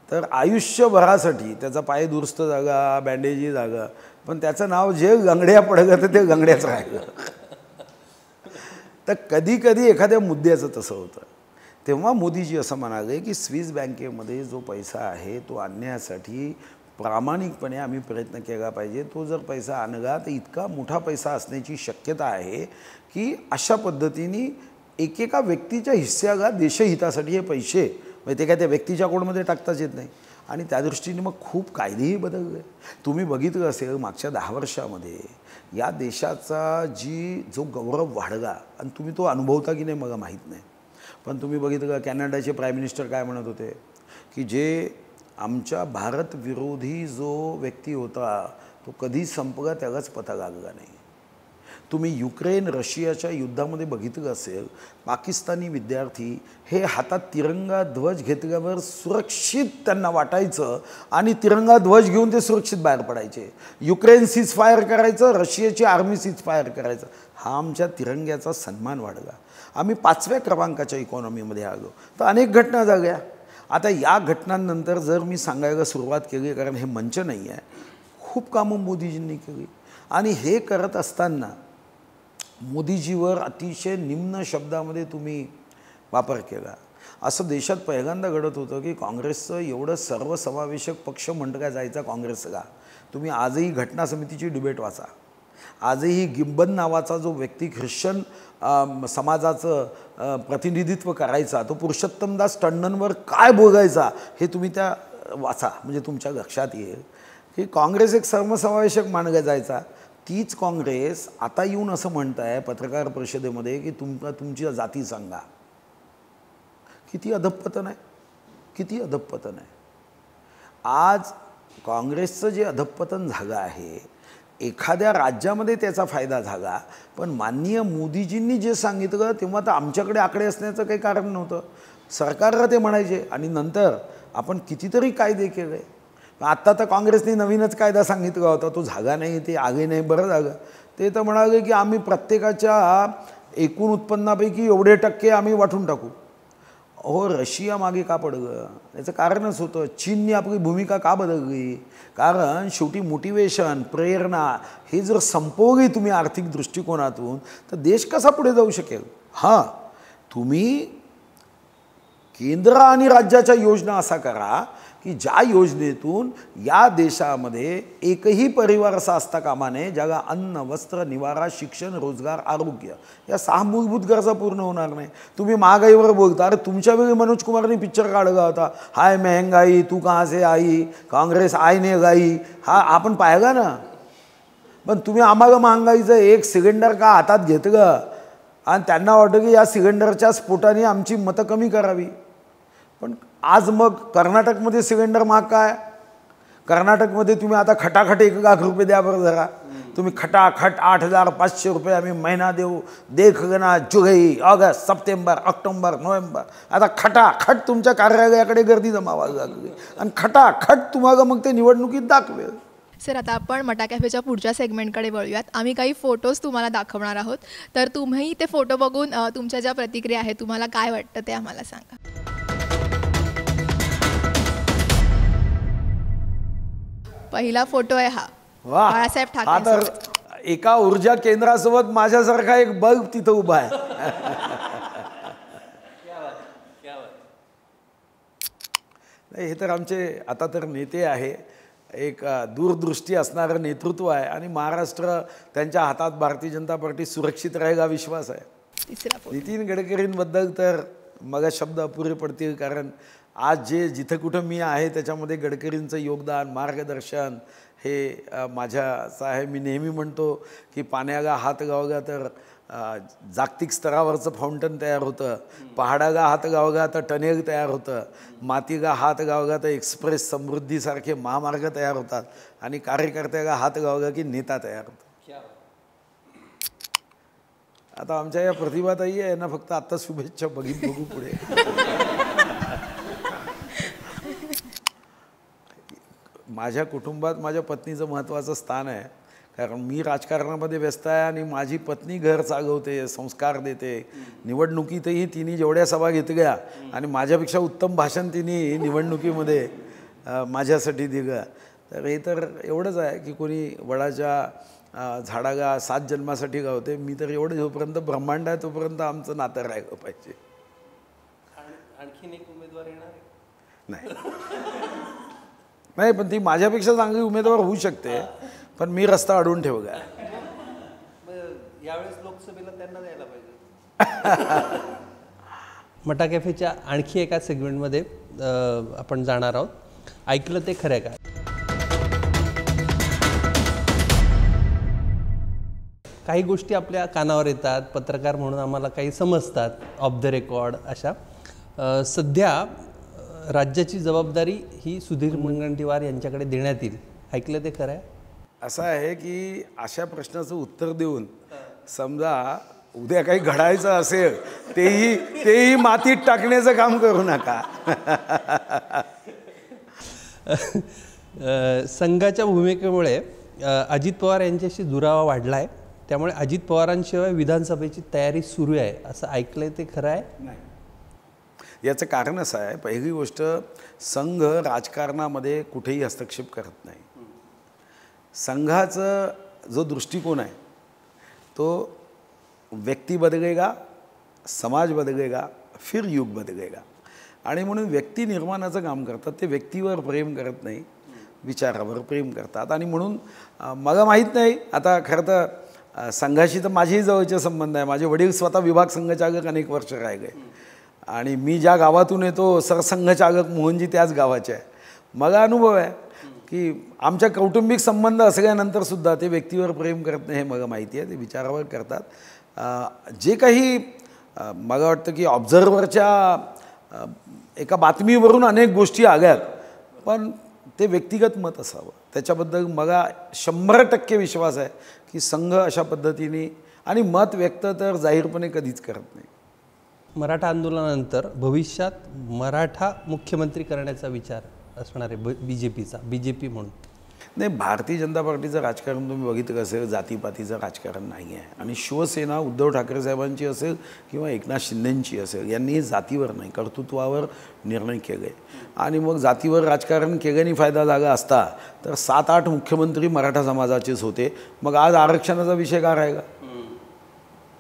तर आयुष्यभरासाठी त्याचा पाय दुरुस्त झाला, बँडेजही झालं, पण त्याचं नाव जे गंगड्या पडलं तर ते गंगड्याच राहिलं. तर कधी कधी एखाद्या मुद्द्याचं तसं होतं. तेव्हा मोदीजी असं म्हणाले की स्विस बँकेमध्ये जो पैसा आहे तो आणण्यासाठी प्रामाणिकपणे आम्ही प्रयत्न केला पाहिजे. तो जर पैसा आणला तर इतका मोठा पैसा असण्याची शक्यता आहे की अशा पद्धतीने एकेका व्यक्तीच्या हिस्स्याला देशहितासाठी हे पैसे म्हणजे ते काय त्या व्यक्तीच्या अकाउंटमध्ये टाकताच येत नाही. आणि त्या दृष्टीने मग खूप कायदेही बदलले. तुम्ही बघितलं असेल मागच्या 10 वर्षामध्ये या देशाचा जो गौरव वाढला, आणि तुम्ही तो अनुभवता की नाही मला माहीत नाही, पण तुम्ही बघितलं कॅनडाचे प्राईम मिनिस्टर काय म्हणत होते की जे आमच्या भारत विरोधी जो व्यक्ती होता तो कधी संपला त्यालाच पता लागला नाही. तुम्ही युक्रेन रशियाच्या युद्धामध्ये बघितलं असेल, पाकिस्तानी विद्यार्थी हे हातात तिरंगा ध्वज घेतल्यावर सुरक्षित त्यांना वाटायचं आणि तिरंगा ध्वज घेऊन ते सुरक्षित बाहेर पडायचे. युक्रेन सीज फायर करायचं, रशियाची आर्मी सीज फायर करायचं. हा आमच्या तिरंग्याचा सन्मान वाढला. आम्ही 5व्या क्रमांकाच्या इकॉनॉमीमध्ये आलो. तर अनेक घटना झाल्या. आता या घटनांनंतर जर मी सांगायला सुरुवात केली, कारण हे मंच नाही आहे, खूप कामं मोदीजींनी केली. आणि हे करत असताना मोदीजीवर अतिशय निम्न शब्दामध्ये तुम्ही वापर केला. असं देशात पहिल्यांदा घडत होतं की काँग्रेसचं एवढं सर्वसमावेशक पक्ष म्हटलं जायचा काँग्रेसला. तुम्ही आजही घटना समितीची डिबेट वाचा. आजही गिब्बन नावाचा जो व्यक्ती ख्रिश्चन समाजाचं प्रतिनिधित्व करायचा, तो पुरुषोत्तमदास टंडनवर काय बोलायचा हे तुम्ही त्या वाचा, म्हणजे तुमच्या लक्षात येईल की काँग्रेस एक सर्वसमावेशक मानला जायचा. तीच काँग्रेस आता येऊन असं म्हणत आहे पत्रकार परिषदेमध्ये की तुमची जाती सांगा. किती अधपतन आहे. किती अधःपतन आहे. आज काँग्रेसचं जे अधःपतन झालं आहे, एखाद्या राज्यामध्ये त्याचा फायदा झाला, पण माननीय मोदीजींनी जे सांगितलं तेव्हा तर आमच्याकडे आकडे असण्याचं काही कारण नव्हतं. सरकारला ते म्हणायचे आणि नंतर आपण कितीतरी कायदे केले. आत्ता तर काँग्रेसने नवीनच कायदा सांगितला होता, तो झाला नाही, ते आगे नाही, बरं झालं. ते तर म्हणाले की आम्ही प्रत्येकाच्या एकूण उत्पन्नापैकी एवढे टक्के आम्ही वाटून टाकू. हो, रशिया मागे का पडलं? याचं कारणच होतं, चीनने आपली भूमिका का बदलली? कारण शेवटी मोटिवेशन, प्रेरणा हे जर संपवली तुम्ही आर्थिक दृष्टिकोनातून, तर देश कसा पुढे जाऊ शकेल? हां, तुम्ही केंद्र आणि राज्याच्या योजना असा करा की ज्या योजनेतून या देशामध्ये एकही परिवार असा असता कामा नये ज्याला अन्न, वस्त्र, निवारा, शिक्षण, रोजगार, आरोग्य या 6 मूलभूत गरजा पूर्ण होणार नाही. तुम्ही महागाईवर बोलता. अरे तुमच्या वेळी मनोज कुमारने पिक्चर काढला होता, हाय महंगाई तू कहाँ से आई, काँग्रेस आय ने गाई, हा आपण पाहिला ना. पण तुम्ही आम्हाला महागाईचं एक सिलेंडर का हातात घेतलं आणि त्यांना वाटतं की या सिलेंडरच्या स्फोटाने आमची मतं कमी करावी. पण आज मग कर्नाटकमध्ये सिलेंडर महाग काय? कर्नाटकमध्ये तुम्ही आता खटाखट 1 लाख रुपये द्या बरं जरा. तुम्ही खटाखट 8,500 रुपये आम्ही महिना देऊ. देख ना, जुलै, ऑगस्ट, सप्टेंबर, ऑक्टोबर, नोव्हेंबर, आता खटाखट तुमच्या कार्यालयाकडे गर्दी जमावा लागली आणि खटाखट तुम्हाला मग ते निवडणुकीत दाखवेल. सर, आता आपण मटा कॅफेच्या पुढच्या सेगमेंटकडे वळूयात. आम्ही काही फोटोज तुम्हाला दाखवणार आहोत, तर तुम्ही ते फोटो बघून तुमच्या ज्या प्रतिक्रिया आहेत, तुम्हाला काय वाटतं ते आम्हाला सांगा. पहिला फोटो आहे हा, वाह, बाळासाहेब हा तर ठाकरे. एका ऊर्जा केंद्रासोबत माझ्यासारखा एक बल्ब तिथं उभा आहे. हे तर आमचे आता तर नेते आहे, एक दूरदृष्टी असणारं नेतृत्व आहे आणि महाराष्ट्र त्यांच्या हातात भारतीय जनता पार्टी सुरक्षित राहील हा विश्वास आहे. तिसरा फोटो नितीन गडकरींबद्दल तर मग शब्द अपुरे पडतील, कारण आज जे जिथं कुठं मी आहे त्याच्यामध्ये गडकरींचं योगदान, मार्गदर्शन हे माझ्याचं आहे. मी नेहमी म्हणतो की पाण्याला हात लावला तर जागतिक स्तरावरचं फाउंटन तयार होतं, पहाडाला हात लावला तर टनेल तयार होतं, मातीला हात लावला तर एक्सप्रेस समृद्धीसारखे महामार्ग तयार होतात आणि कार्यकर्त्याला हात लावला की नेता तयार होतो. आता आमच्या या प्रतिभाताई आहे ना, फक्त आत्ता शुभेच्छा बघू पुढे. माझ्या कुटुंबात माझ्या पत्नीचं महत्त्वाचं स्थान आहे, कारण मी राजकारणामध्ये व्यस्त आहे आणि माझी पत्नी घर चालवते, संस्कार देते. निवडणुकीतही तिने जेवढ्या सभा घेतल्या आणि माझ्यापेक्षा उत्तम भाषण तिने निवडणुकीमध्ये माझ्यासाठी दिलं. तर हे तर एवढंच आहे की कोणी वडाच्या झाडाला 7 जन्मासाठी गावते. मी तर एवढं जोपर्यंत ब्रह्मांड आहे तोपर्यंत आमचं नातं राहिलं पाहिजे. आणखीन एक उमेदवार येणार आहे? नाही, पण ती माझ्यापेक्षा चांगली उमेदवार होऊ शकते, पण मी रस्ता अडवून ठेवला. यावेळेस लोकसभेला त्यांना द्यायला पाहिजे. मटा कॅफेच्या आणखी एका सेगमेंटमध्ये आपण जाणार आहोत. ऐकलं ते खरं का? काही गोष्टी आपल्या कानावर येतात, पत्रकार म्हणून आम्हाला काही समजतात, ऑफ द रेकॉर्ड अशा. सध्या राज्याची जबाबदारी ही सुधीर मुनगंटीवार यांच्याकडे देण्यात येईल, ऐकलं ते खरं आहे? असं आहे की अशा प्रश्नाचं उत्तर देऊन समजा उद्या काही घडायचं असेल तेही मातीत टाकण्याचं काम करू नका. संघाच्या भूमिकेमुळे अजित पवार यांच्याशी दुरावा वाढला आहे, त्यामुळे अजित पवारांशिवाय विधानसभेची तयारी सुरू आहे असं ऐकलंय, ते खरं आहे? नाही, याचं कारण असं आहे, पहिली गोष्ट संघ राजकारणामध्ये कुठेही हस्तक्षेप करत नाही. संघाचा जो दृष्टिकोन आहे तो व्यक्ती बदलेगा, समाज बदलेगा, फिर युग बदलेगा. आणि म्हणून व्यक्ती निर्माणाचं काम करतात. ते व्यक्तीवर प्रेम करत नाही, विचारावर प्रेम करतात. आणि म्हणून मला माहीत नाही, आता खरं तर संघाशी तर माझेही जवळचे संबंध आहे. माझे वडील स्वतः विभाग संघचालक अनेक वर्ष राहिले आणि मी ज्या गावातून येतो सरसंघचालक मोहनजी त्याच गावाचे आहे. मला अनुभव आहे की आमच्या कौटुंबिक संबंध असल्यानंतरसुद्धा ते व्यक्तीवर प्रेम करत नाही, हे मला माहिती आहे. ते विचारावर करतात. जे काही मला वाटतं की ऑब्झर्व्हरच्या एका बातमीवरून अनेक गोष्टी आल्यात, पण ते व्यक्तिगत मत असावं. त्याच्याबद्दल मला 100% विश्वास आहे की संघ अशा पद्धतीने आणि मत व्यक्त तर जाहीरपणे कधीच करत नाही. मराठा आंदोलनानंतर भविष्यात मराठा मुख्यमंत्री करण्याचा विचार असणार आहे BJPचा, BJP म्हणून. नाही, भारतीय जनता पार्टीचं राजकारण तुम्ही बघितलं असेल, जातीपातीचं राजकारण नाही आहे. आणि शिवसेना उद्धव ठाकरे साहेबांची असेल किंवा एकनाथ शिंदेंची असेल, यांनी जातीवर नाही कर्तृत्वावर निर्णय केले. आणि मग जातीवर राजकारण केल्याने फायदा झाला असता तर 7-8 मुख्यमंत्री मराठा समाजाचेच होते. मग आज आरक्षणाचा विषय का राहिला?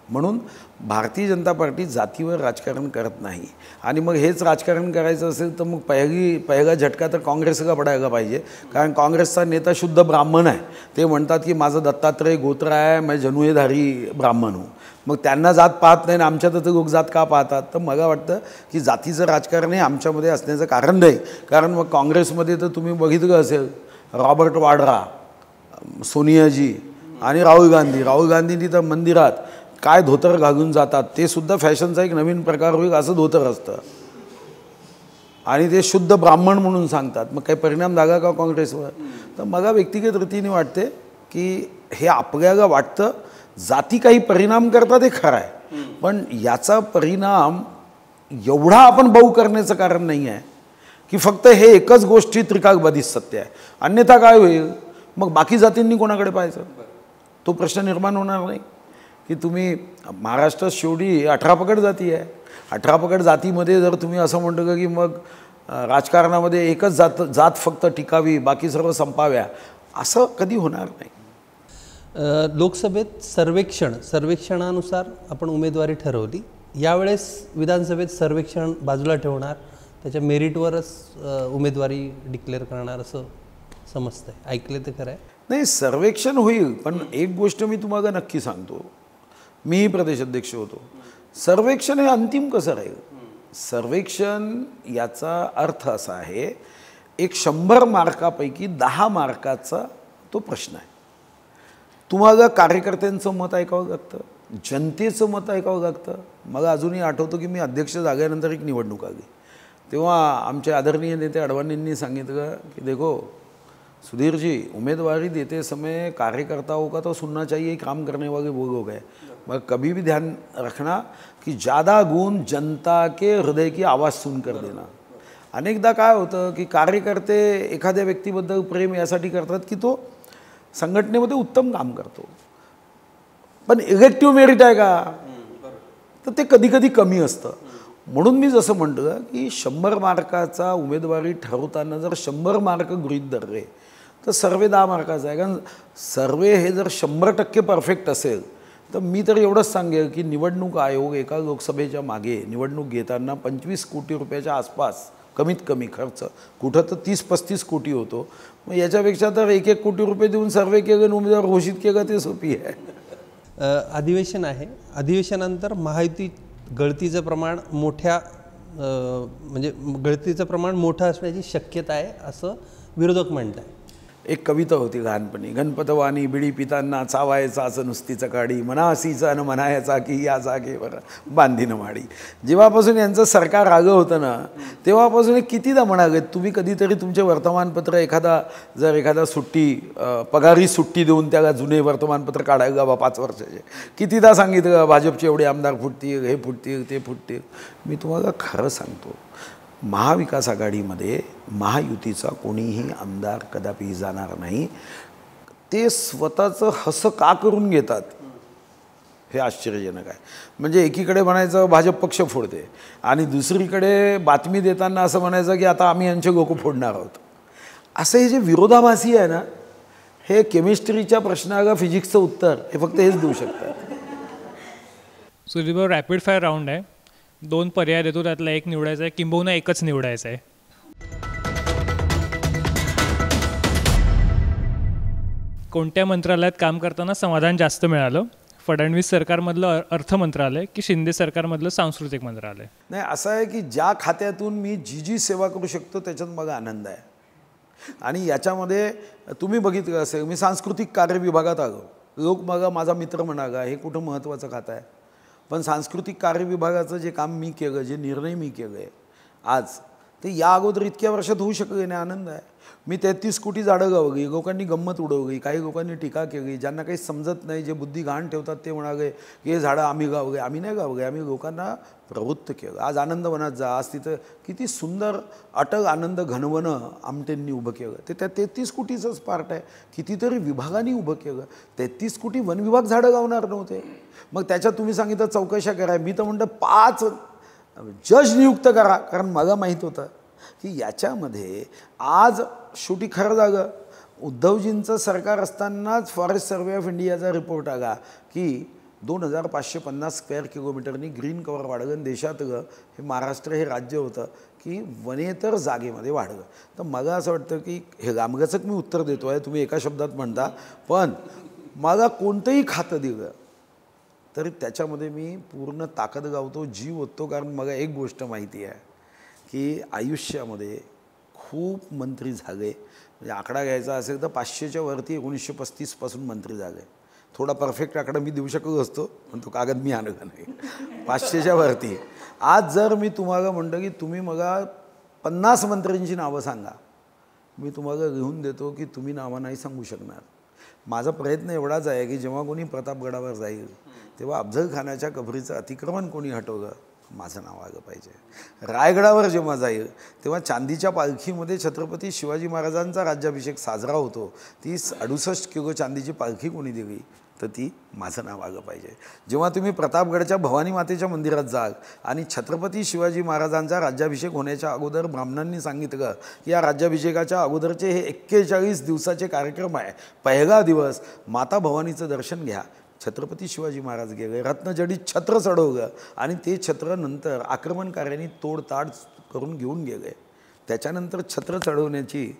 म्हणून भारतीय जनता पार्टी जातीवर राजकारण करत नाही. आणि मग हेच राजकारण करायचं असेल तर मग पहिला झटका तर काँग्रेसला पडायला पाहिजे. कारण काँग्रेसचा नेता शुद्ध ब्राह्मण आहे. ते म्हणतात की माझं दत्तात्रय गोत्र आहे, मैं जनुयेधारी ब्राह्मण हूँ. मग त्यांना जात पाहत नाही ना, आमच्यात तर लोक जात का पाहतात? तर मला वाटतं की जातीचं राजकारण हे आमच्यामध्ये असण्याचं कारण नाही. कारण मग काँग्रेसमध्ये तर तुम्ही बघितलं असेल रॉबर्ट वाड्रा, सोनियाजी आणि राहुल गांधींनी तर मंदिरात काय धोतर घालून जातात, ते सुद्धा फॅशनचा एक नवीन प्रकार होईल असं धोतर असतं. आणि ते शुद्ध ब्राह्मण म्हणून सांगतात. मग काही परिणाम झाला का काँग्रेसवर? तर मला व्यक्तिगत रीतीने वाटते की हे आपल्याला वाटतं जाती काही परिणाम करतात हे खरं आहे, पण याचा परिणाम एवढा आपण बहु करण्याचं कारण नाही आहे की फक्त हे एकच गोष्टी त्रिकालबाधित सत्य आहे. अन्यथा काय होईल? मग बाकी जातींनी कोणाकडे पाहायचं? तो प्रश्न निर्माण होणार नाही की तुम्ही महाराष्ट्रात शेवटी 18 पगड जाती आहे. 18 पगड जातीमध्ये जर तुम्ही असं म्हणतो की मग राजकारणामध्ये एकच जात फक्त टिकावी, बाकी सर्व संपाव्या, असं कधी होणार नाही. लोकसभेत सर्वेक्षणानुसार आपण उमेदवारी ठरवली. यावेळेस विधानसभेत सर्वेक्षण बाजूला ठेवणार, त्याच्या मेरिटवरच उमेदवारी डिक्लेअर करणार असं समजतंय. ऐकले तर खरं आहे? नाही, सर्वेक्षण होईल, पण एक गोष्ट मी तुम्हाला नक्की सांगतो, मीही प्रदेश अध्यक्ष होतो. सर्वेक्षण हे अंतिम कसं राहील? सर्वेक्षण याचा अर्थ असा आहे, एक 100 मार्कापैकी 10 मार्काचा तो प्रश्न आहे. तुम्हाला कार्यकर्त्यांचं मत ऐकावं लागतं, जनतेचं मत ऐकावं लागतं. मला अजूनही आठवतं की मी अध्यक्ष झाल्यानंतर एक निवडणूक आली, तेव्हा आमचे आदरणीय नेते अडवाणींनी सांगितलं की देखो सुधीर जी, उम्मीदवारी देते समय कार्यकर्ताओं का तो सुनना चाहिए, काम करने वाले वो लोग हैं. मगर कभी भी ध्यान रखना कि ज़्यादा गुण जनता के हृदय की आवाज़ सुनकर देना. अनेकदा काय होतं की कार्यकर्ते एखाद्या व्यक्तीबद्दल प्रेम यासाठी करतात की तो संघटनेमध्ये उत्तम काम करतो, पण इलेक्टिव्ह मेरिट आहे का, तर ते कधी कधी कमी असतं. म्हणून मी जसं म्हटलं की 100 मार्काचा उमेदवारी ठरवताना जर 100 मार्क गृहीत धरले तर सर्वे 10 मार्काचा आहे. कारण सर्वे हे जर 100% परफेक्ट असेल तर मी तर एवढंच सांगेल की निवडणूक आयोग एका लोकसभेच्या मागे निवडणूक घेताना 25 कोटी रुपयाच्या आसपास कमीत कमी खर्च, कुठं तर 30-35 कोटी होतो. मग याच्यापेक्षा तर 1-1 कोटी रुपये देऊन सर्वे केलं, उमेदवार घोषित केलं, ते सोपी आहे. अधिवेशन आहे, अधिवेशनानंतर महायुती गळतीचं प्रमाण गळतीचं प्रमाण मोठं असण्याची शक्यता आहे असं विरोधक म्हणत आहे. एक कविता होती लहानपणी, गणपतवाणी बिडी पितांना चावायचा असं नुसतीचं काडी, मना असीचा न म्हणायचा की या जागेवर बांधीन माडी. जेव्हापासून यांचं सरकार आलं होतं ना, तेव्हापासून कितीदा म्हणाले तुम्ही, कधीतरी तुमचे वर्तमानपत्र एखादा सुट्टी पगारी सुट्टी देऊन त्याला जुने वर्तमानपत्र काढायला बा 5 वर्षाचे, कितीदा सांगितलं भाजपचे एवढे आमदार फुटतील, हे फुटतील, ते फुटतील. मी तुम्हाला खरं सांगतो, महाविकास आघाडीमध्ये महायुतीचा कोणीही आमदार कदापि जाणार नाही. ते स्वतःचं हसं का करून घेतात हे आश्चर्यजनक आहे. म्हणजे एकीकडे म्हणायचं भाजप पक्ष फोडते आणि दुसरीकडे बातमी देताना असं म्हणायचं की आता आम्ही यांचे लोक फोडणार आहोत. असं हे जे विरोधाभासी आहे ना, हे केमिस्ट्रीच्या प्रश्नाला फिजिक्सचं उत्तर हे फक्त हेच देऊ शकतात. सुधीरभाऊ, रॅपिड फायर राऊंड आहे, 2 पर्याय देतो, त्यातला एक निवडायचा आहे, किंबहुना एकच निवडायचं आहे. कोणत्या मंत्रालयात काम करताना समाधान जास्त मिळालं? फडणवीस सरकारमधलं अर्थ मंत्रालय की शिंदे सरकारमधलं सांस्कृतिक मंत्रालय? नाही, असं आहे की ज्या खात्यातून मी जी सेवा करू शकतो त्याच्यात मला आनंद आहे. आणि याच्यामध्ये तुम्ही बघितलं असेल, मी सांस्कृतिक कार्य विभागात आलो, लोक मला माझा मित्र म्हणाला हे कुठं महत्त्वाचं खातं आहे, पण सांस्कृतिक कार्य विभागाचं जे काम मी केलं, जे निर्णय मी केले आज ते या अगोदर इतक्या वर्षात होऊ शकले नाही. आनंद आहे. मी 33 कोटी झाडं गावली, लोकांनी गंमत उडवली, काही लोकांनी टीका केली, ज्यांना काही समजत नाही, जे बुद्धी घाण ठेवतात ते म्हणाले की हे झाडं आम्ही गावले. आम्ही नाही गावले, आम्ही लोकांना प्रवृत्त केलं. आज आनंदवनात जा, आज तिथं किती सुंदर अटल आनंद घनवनं आमटेंनी उभं केलं. ते त्या 33 कोटीचंच पार्ट आहे. कितीतरी विभागांनी उभं केलं. 33 कोटी वन विभाग झाडं गावणार नव्हते. मग त्याच्यात तुम्ही सांगितलं चौकशा करा. मी तर म्हणतो 5 जज नियुक्त करा, कारण मला माहीत होतं की याच्यामध्ये आज शेवटी खरं झालं. उद्धवजींचं सरकार असतानाच फॉरेस्ट सर्वे ऑफ इंडियाचा रिपोर्ट आला की 2550 स्क्वेअर किलोमीटरनी ग्रीन कव्हर वाढलं. देशातलं हे महाराष्ट्र हे राज्य होतं की वनेतर जागेमध्ये वाढलं. तर मला असं वाटतं की हे गामगचक मी उत्तर देतो आहे, तुम्ही एका शब्दात म्हणता, पण मला कोणतंही खातं दिलं तरी त्याच्यामध्ये मी पूर्ण ताकद गावतो, जीव ओततो. कारण मला एक गोष्ट माहिती आहे की आयुष्यामध्ये खूप मंत्री झाले. म्हणजे आकडा घ्यायचा असेल तर 500च्या वरती 1935पासून मंत्री झाले. थोडा परफेक्ट आकडा मी देऊ शकलो असतो, पण तो कागद मी आणला नाही. 500च्या वरती. आज जर मी तुम्हाला म्हणतो की तुम्ही मला 50 मंत्र्यांची नावं सांगा, मी तुम्हाला लिहून देतो की तुम्ही नावं नाही सांगू शकणार. माझा प्रयत्न एवढाच आहे की जेव्हा कोणी प्रतापगडावर जाईल तेव्हा अफजल खानाच्या कबरीचं अतिक्रमण कोणी हटवलं, माझं नाव आलं पाहिजे. रायगडावर जेव्हा जाईल तेव्हा चांदीच्या पालखीमध्ये छत्रपती शिवाजी महाराजांचा राज्याभिषेक साजरा होतो, ती 68 किलो चांदीची पालखी कोणी दिली तर ती माझं नाव आलं पाहिजे. जेव्हा तुम्ही प्रतापगडच्या भवानी मातेच्या मंदिरात जाल आणि छत्रपती शिवाजी महाराजांचा राज्याभिषेक होण्याच्या अगोदर ब्राह्मणांनी सांगितलं की या राज्याभिषेकाच्या अगोदरचे हे 41 दिवसाचे कार्यक्रम आहे. पहिला दिवस माता भवानीचं दर्शन घ्या. छत्रपती शिवाजी महाराज गेले, रत्नजडीत छत्र चढवलं आणि ते छत्र नंतर आक्रमणकार्यांनी तोडताड करून घेऊन गेले. त्याच्यानंतर छत्र चढवण्याची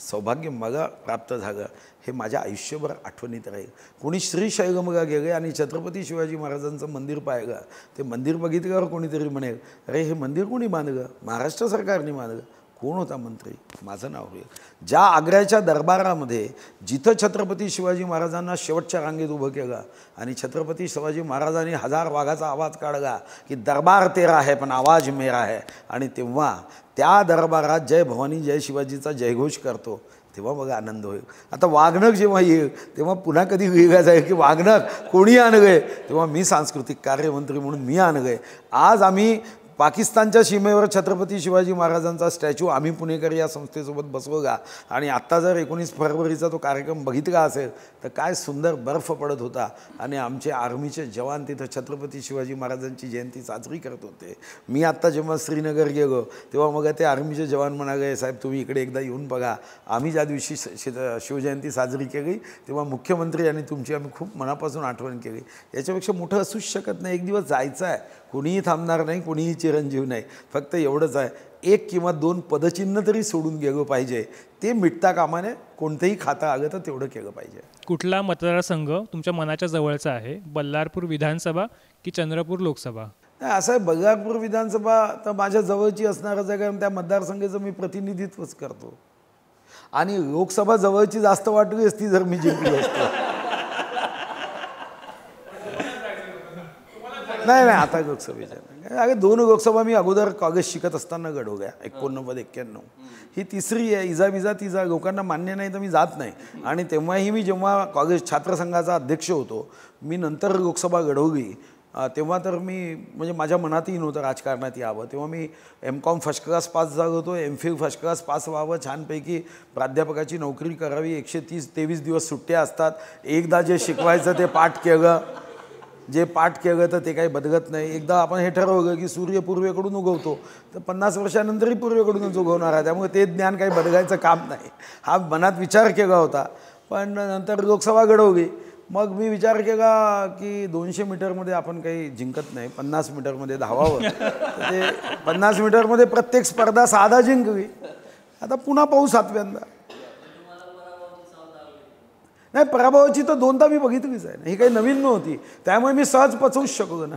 सौभाग्य मला प्राप्त झालं. हे माझ्या आयुष्यभर आठवणीत राहील. कोणी श्रीशैलमला गेले आणि छत्रपती शिवाजी महाराजांचं मंदिर पाहिलं, ते मंदिर बघितल्यावर कोणीतरी म्हणेल अरे हे मंदिर कोणी बांधलं? महाराष्ट्र सरकारने बांधलं. कोण होता मंत्री? माझं नाव होईल. ज्या आग्र्याच्या दरबारामध्ये जिथं छत्रपती शिवाजी महाराजांना शेवटच्या रांगेत उभं केलं आणि छत्रपती शिवाजी महाराजांनी 1000 वाघाचा आवाज काढला की दरबार तेरा है पण आवाज मेरा है, आणि तेव्हा त्या दरबारात जय भवानी जय शिवाजीचा जयघोष करतो, तेव्हा बघा आनंद होईल. आता वाघनक जेव्हा येईल तेव्हा पुन्हा कधी वेगळा जाईल की वाघनक कोणी आणलंय, तेव्हा मी सांस्कृतिक कार्यमंत्री म्हणून मी आणलंय. आज आम्ही पाकिस्तानच्या सीमेवर छत्रपती शिवाजी महाराजांचा स्टॅच्यू आम्ही पुणेकरी या संस्थेसोबत बसवला आणि आत्ता जर 19 फरवरीचा तो कार्यक्रम बघितला असेल तर काय सुंदर बर्फ पडत होता आणि आमचे आर्मीचे जवान तिथं छत्रपती शिवाजी महाराजांची जयंती साजरी करत होते. मी आत्ता जेव्हा श्रीनगर गेलो तेव्हा मग ते आर्मीचे जवान म्हणाले साहेब तुम्ही इकडे एकदा येऊन बघा, आम्ही ज्या दिवशी शिवजयंती साजरी केली तेव्हा मुख्यमंत्री आणि तुमची आम्ही खूप मनापासून आठवण केली. याच्यापेक्षा मोठं असूच शकत नाही. एक दिवस जायचं आहे, कोणीही थांबणार नाही, कोणीही चिरंजीव नाही. फक्त एवढंच आहे, 1 किंवा 2 पदचिन्ह तरी सोडून गेलं पाहिजे. ते मिटता कामाने कोणतंही खातं आलं तर तेवढं केलं पाहिजे. कुठला मतदारसंघ तुमच्या मनाच्या जवळचा आहे? बल्लारपूर विधानसभा की चंद्रपूर लोकसभा? नाही, असं आहे, बल्लारपूर विधानसभा तर माझ्या जवळची असणारच आहे, कारण त्या मतदारसंघाचं मी प्रतिनिधित्वच करतो. आणि लोकसभा जवळची जास्त वाटली असती जर मी जिंकलो असतो. नाही नाही, आता लोकसभेच्या अगं 2 लोकसभा मी अगोदर कॉलेज शिकत असताना लढवल्या, 89-91. ही तिसरी आहे. इजा तिजा लोकांना मान्य नाही तर मी जात नाही. आणि तेव्हाही मी जेव्हा कॉलेज छात्रसंघाचा अध्यक्ष होतो, मी नंतर लोकसभा लढवली, तेव्हा तर मी म्हणजे माझ्या मनातही नव्हतं राजकारणात यावं. तेव्हा मी M.Com फर्स्ट क्लास पास झालो होतो, M.Phil फर्स्ट क्लास पास व्हावं, छानपैकी प्राध्यापकाची नोकरी करावी, 123 दिवस सुट्ट्या असतात, एकदा जे शिकवायचं ते पाठ केलं, जे पाठ केलं तर ते काही बदलत नाही. एकदा आपण हे ठरवलं की सूर्य पूर्वेकडून उगवतो तर 50 वर्षानंतरही पूर्वेकडूनच उगवणार आहे, त्यामुळे ते ज्ञान काही बदलायचं काम नाही, हा मनात विचार केला होता. पण नंतर लोकसभा लढवली. मग मी विचार केला की 200 मीटरमध्ये आपण काही जिंकत नाही, 50 मीटरमध्ये धावावं. ते 50 मीटरमध्ये प्रत्येक स्पर्धा साधा जिंकली. आता पुन्हा पाहू 7व्यांदा. नाही, पराभवाची तर 2दा मी बघितलीच आहे, ही काही नवीन नव्हती, त्यामुळे मी सहज पचवूच शकलो ना.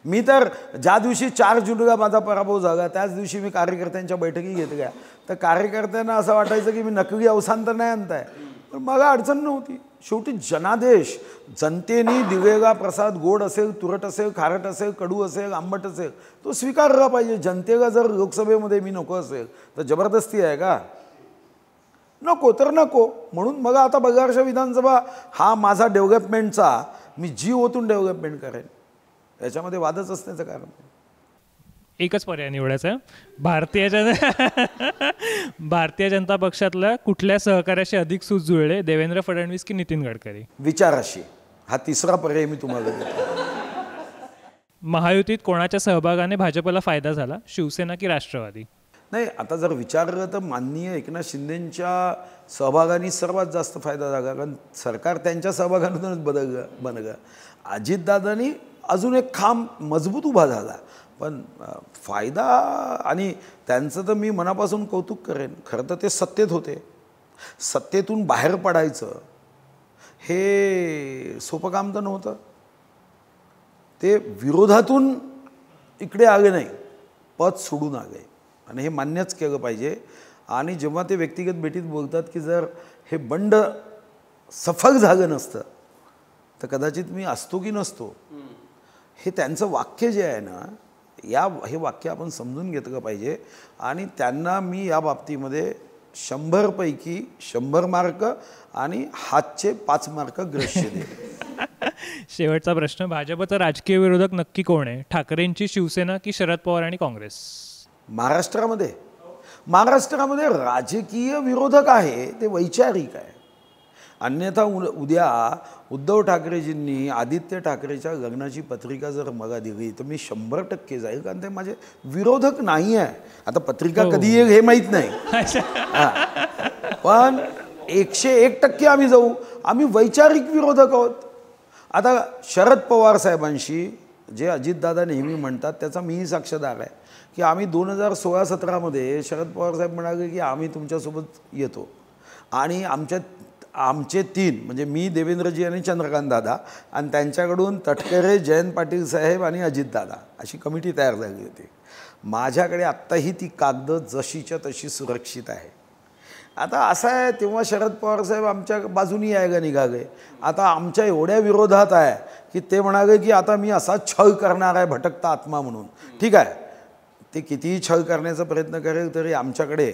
मी तर ज्या दिवशी 4 जुलैला माझा पराभव झाला त्याच दिवशी मी कार्यकर्त्यांच्या बैठकी घेतल्या. तर कार्यकर्त्यांना असं वाटायचं की मी नकली अवसान तर नाही आणताय, पण मला अडचण नव्हती. शेवटी जनादेश, जनतेने दिलेला प्रसाद गोड असेल, तुरट असेल, खारट असेल, कडू असेल, आंबट असेल, तो स्वीकारला पाहिजे. जनतेला जर लोकसभेमध्ये मी नको असेल तर जबरदस्ती आहे का? नको तर नको. म्हणून मग आता बगारशा विधानसभा हा माझा डेव्हलपमेंटचा, मी जी ओतून डेव्हलपमेंट करेन, याच्यामध्ये वादच असण्याचं कारण नाही. एकच पर्याय निवडायचा आहे. भारतीय जनता पक्षातल्या कुठल्या सहकार्याशी अधिक सूज जुळले, देवेंद्र फडणवीस की नितीन गडकरी? विचाराशी. हा तिसरा पर्याय मी तुम्हाला देतो. महायुतीत कोणाच्या सहभागाने भाजपला फायदा झाला, शिवसेना की राष्ट्रवादी? नाही, आता जर विचारलं तर माननीय एकनाथ शिंदेंच्या सहभागाने सर्वात जास्त फायदा झाला, कारण सरकार त्यांच्या सहभागातूनच बनलं. अजितदादांनी अजून एक खांब मजबूत उभा झाला. पण फायदा, आणि त्यांचं तर मी मनापासून कौतुक करेन. खरं तर ते सत्तेत होते, सत्तेतून बाहेर पडायचं हे सोपं काम तर नव्हतं. ते विरोधातून इकडे आले नाही, पद सोडून आले, आणि हे मान्यच केलं पाहिजे. आणि जेव्हा ते व्यक्तिगत भेटीत बोलतात की जर हे बंड सफल झालं नसतं तर कदाचित मी असतो की नसतो, हे त्यांचं वाक्य जे आहे ना, हे वाक्य आपण समजून घेतलं पाहिजे. आणि त्यांना मी या बाबतीमध्ये 100 पैकी 100 मार्क आणि हातचे 5 मार्क ग्रह्य देईल. शेवटचा प्रश्न, भाजपचा राजकीय विरोधक नक्की कोण आहे, ठाकरेंची शिवसेना की शरद पवार आणि काँग्रेस? महाराष्ट्रामध्ये राजकीय विरोधक आहे ते वैचारिक आहे. अन्यथा उद्या उद्धव ठाकरेजींनी आदित्य ठाकरेच्या लग्नाची पत्रिका जर मला दिली तर मी 100% जाईल, कारण ते माझे विरोधक नाही आहे. आता पत्रिका कधी येईल हे माहीत नाही, पण 101% आम्ही जाऊ. आम्ही वैचारिक विरोधक आहोत. आता शरद पवार साहेबांशी जे अजितदादा नेहमी म्हणतात त्याचा मीही साक्षीदार आहे की आम्ही 2016-17मध्ये शरद पवार साहेब म्हणाले की आम्ही तुमच्यासोबत येतो, आणि आमचे 3 म्हणजे मी, देवेंद्रजी आणि चंद्रकांत दादा, आणि त्यांच्याकडून तटकरे, जयंत पाटील साहेब आणि अजितदादा अशी कमिटी तयार झाली होती. माझ्याकडे आत्ताही ती कागद जशीच्या तशी सुरक्षित आहे. आता असं आहे, तेव्हा शरद पवार साहेब आमच्या बाजूनी यायला निघाले. आता आमच्या एवढ्या विरोधात आहे की ते म्हणाले की आता मी असा छळ करणार आहे, भटकता आत्मा म्हणून. ठीक आहे, ते कितीही छळ करण्याचा प्रयत्न करेल तरी आमच्याकडे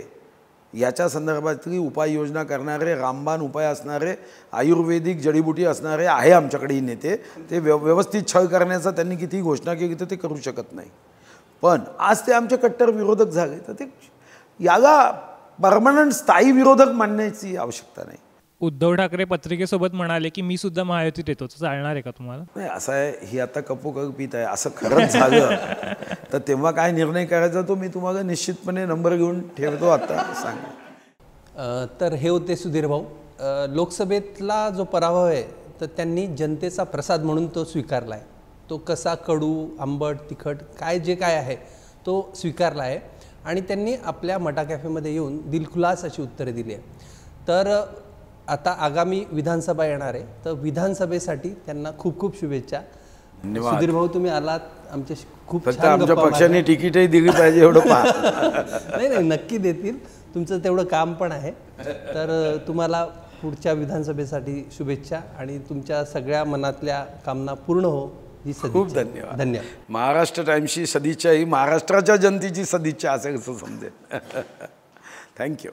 याच्या संदर्भातली उपाययोजना करणारे, रामबाण उपाय असणारे, आयुर्वेदिक जडीबुटी असणारे आहे आमच्याकडेही नेते. ते व्यवस्थित छळ करण्याचा त्यांनी कितीही घोषणा केली तर ते करू शकत नाही. पण आज ते आमचे कट्टर विरोधक झाले, तर ते याला परमनंट स्थायी विरोधक मानण्याची आवश्यकता नाही. उद्धव ठाकरे पत्रिकेसोबत म्हणाले की मी सुद्धा महायुतीत येतो, चालणार आहे का तुम्हाला? नाही, असं आहे, ही आता कपोकल्पित आहे. असं खरंच झालं तर तेव्हा काय निर्णय करायचा तो मी तुम्हाला निश्चितपणे नंबर घेऊन ठेवतो आता सांगा. तर हे होते सुधीर भाऊ. लोकसभेतला जो पराभव आहे तर त्यांनी जनतेचा प्रसाद म्हणून तो स्वीकारला आहे. तो कसा कडू, आंबट, तिखट काय आहे तो स्वीकारला आहे, आणि त्यांनी आपल्या मटा कॅफेमध्ये येऊन दिलखुलास अशी उत्तरे दिली आहे. तर आता आगामी विधानसभा येणार आहे, तर विधानसभेसाठी त्यांना खूप खूप शुभेच्छा. धन्यवाद. सुधीर भाऊ, तुम्ही आलात आमच्याशी, खूप फक्त छान आमच्या गप्पा पक्षाने मारल्या. तिकीटही दिली पाहिजे एवढं पहा. नाही, नक्की देतील. तुमचं तेवढं काम पण आहे. तर तुम्हाला पुढच्या विधानसभेसाठी शुभेच्छा, आणि तुमच्या सगळ्या मनातल्या कामना पूर्ण हो ही सदिच्छा. खूप धन्यवाद. धन्यवाद. महाराष्ट्र टाइम्सची सदिच्छा ही महाराष्ट्राच्या जनतेची सदिच्छा असेल असं समजेल. थँक्यू.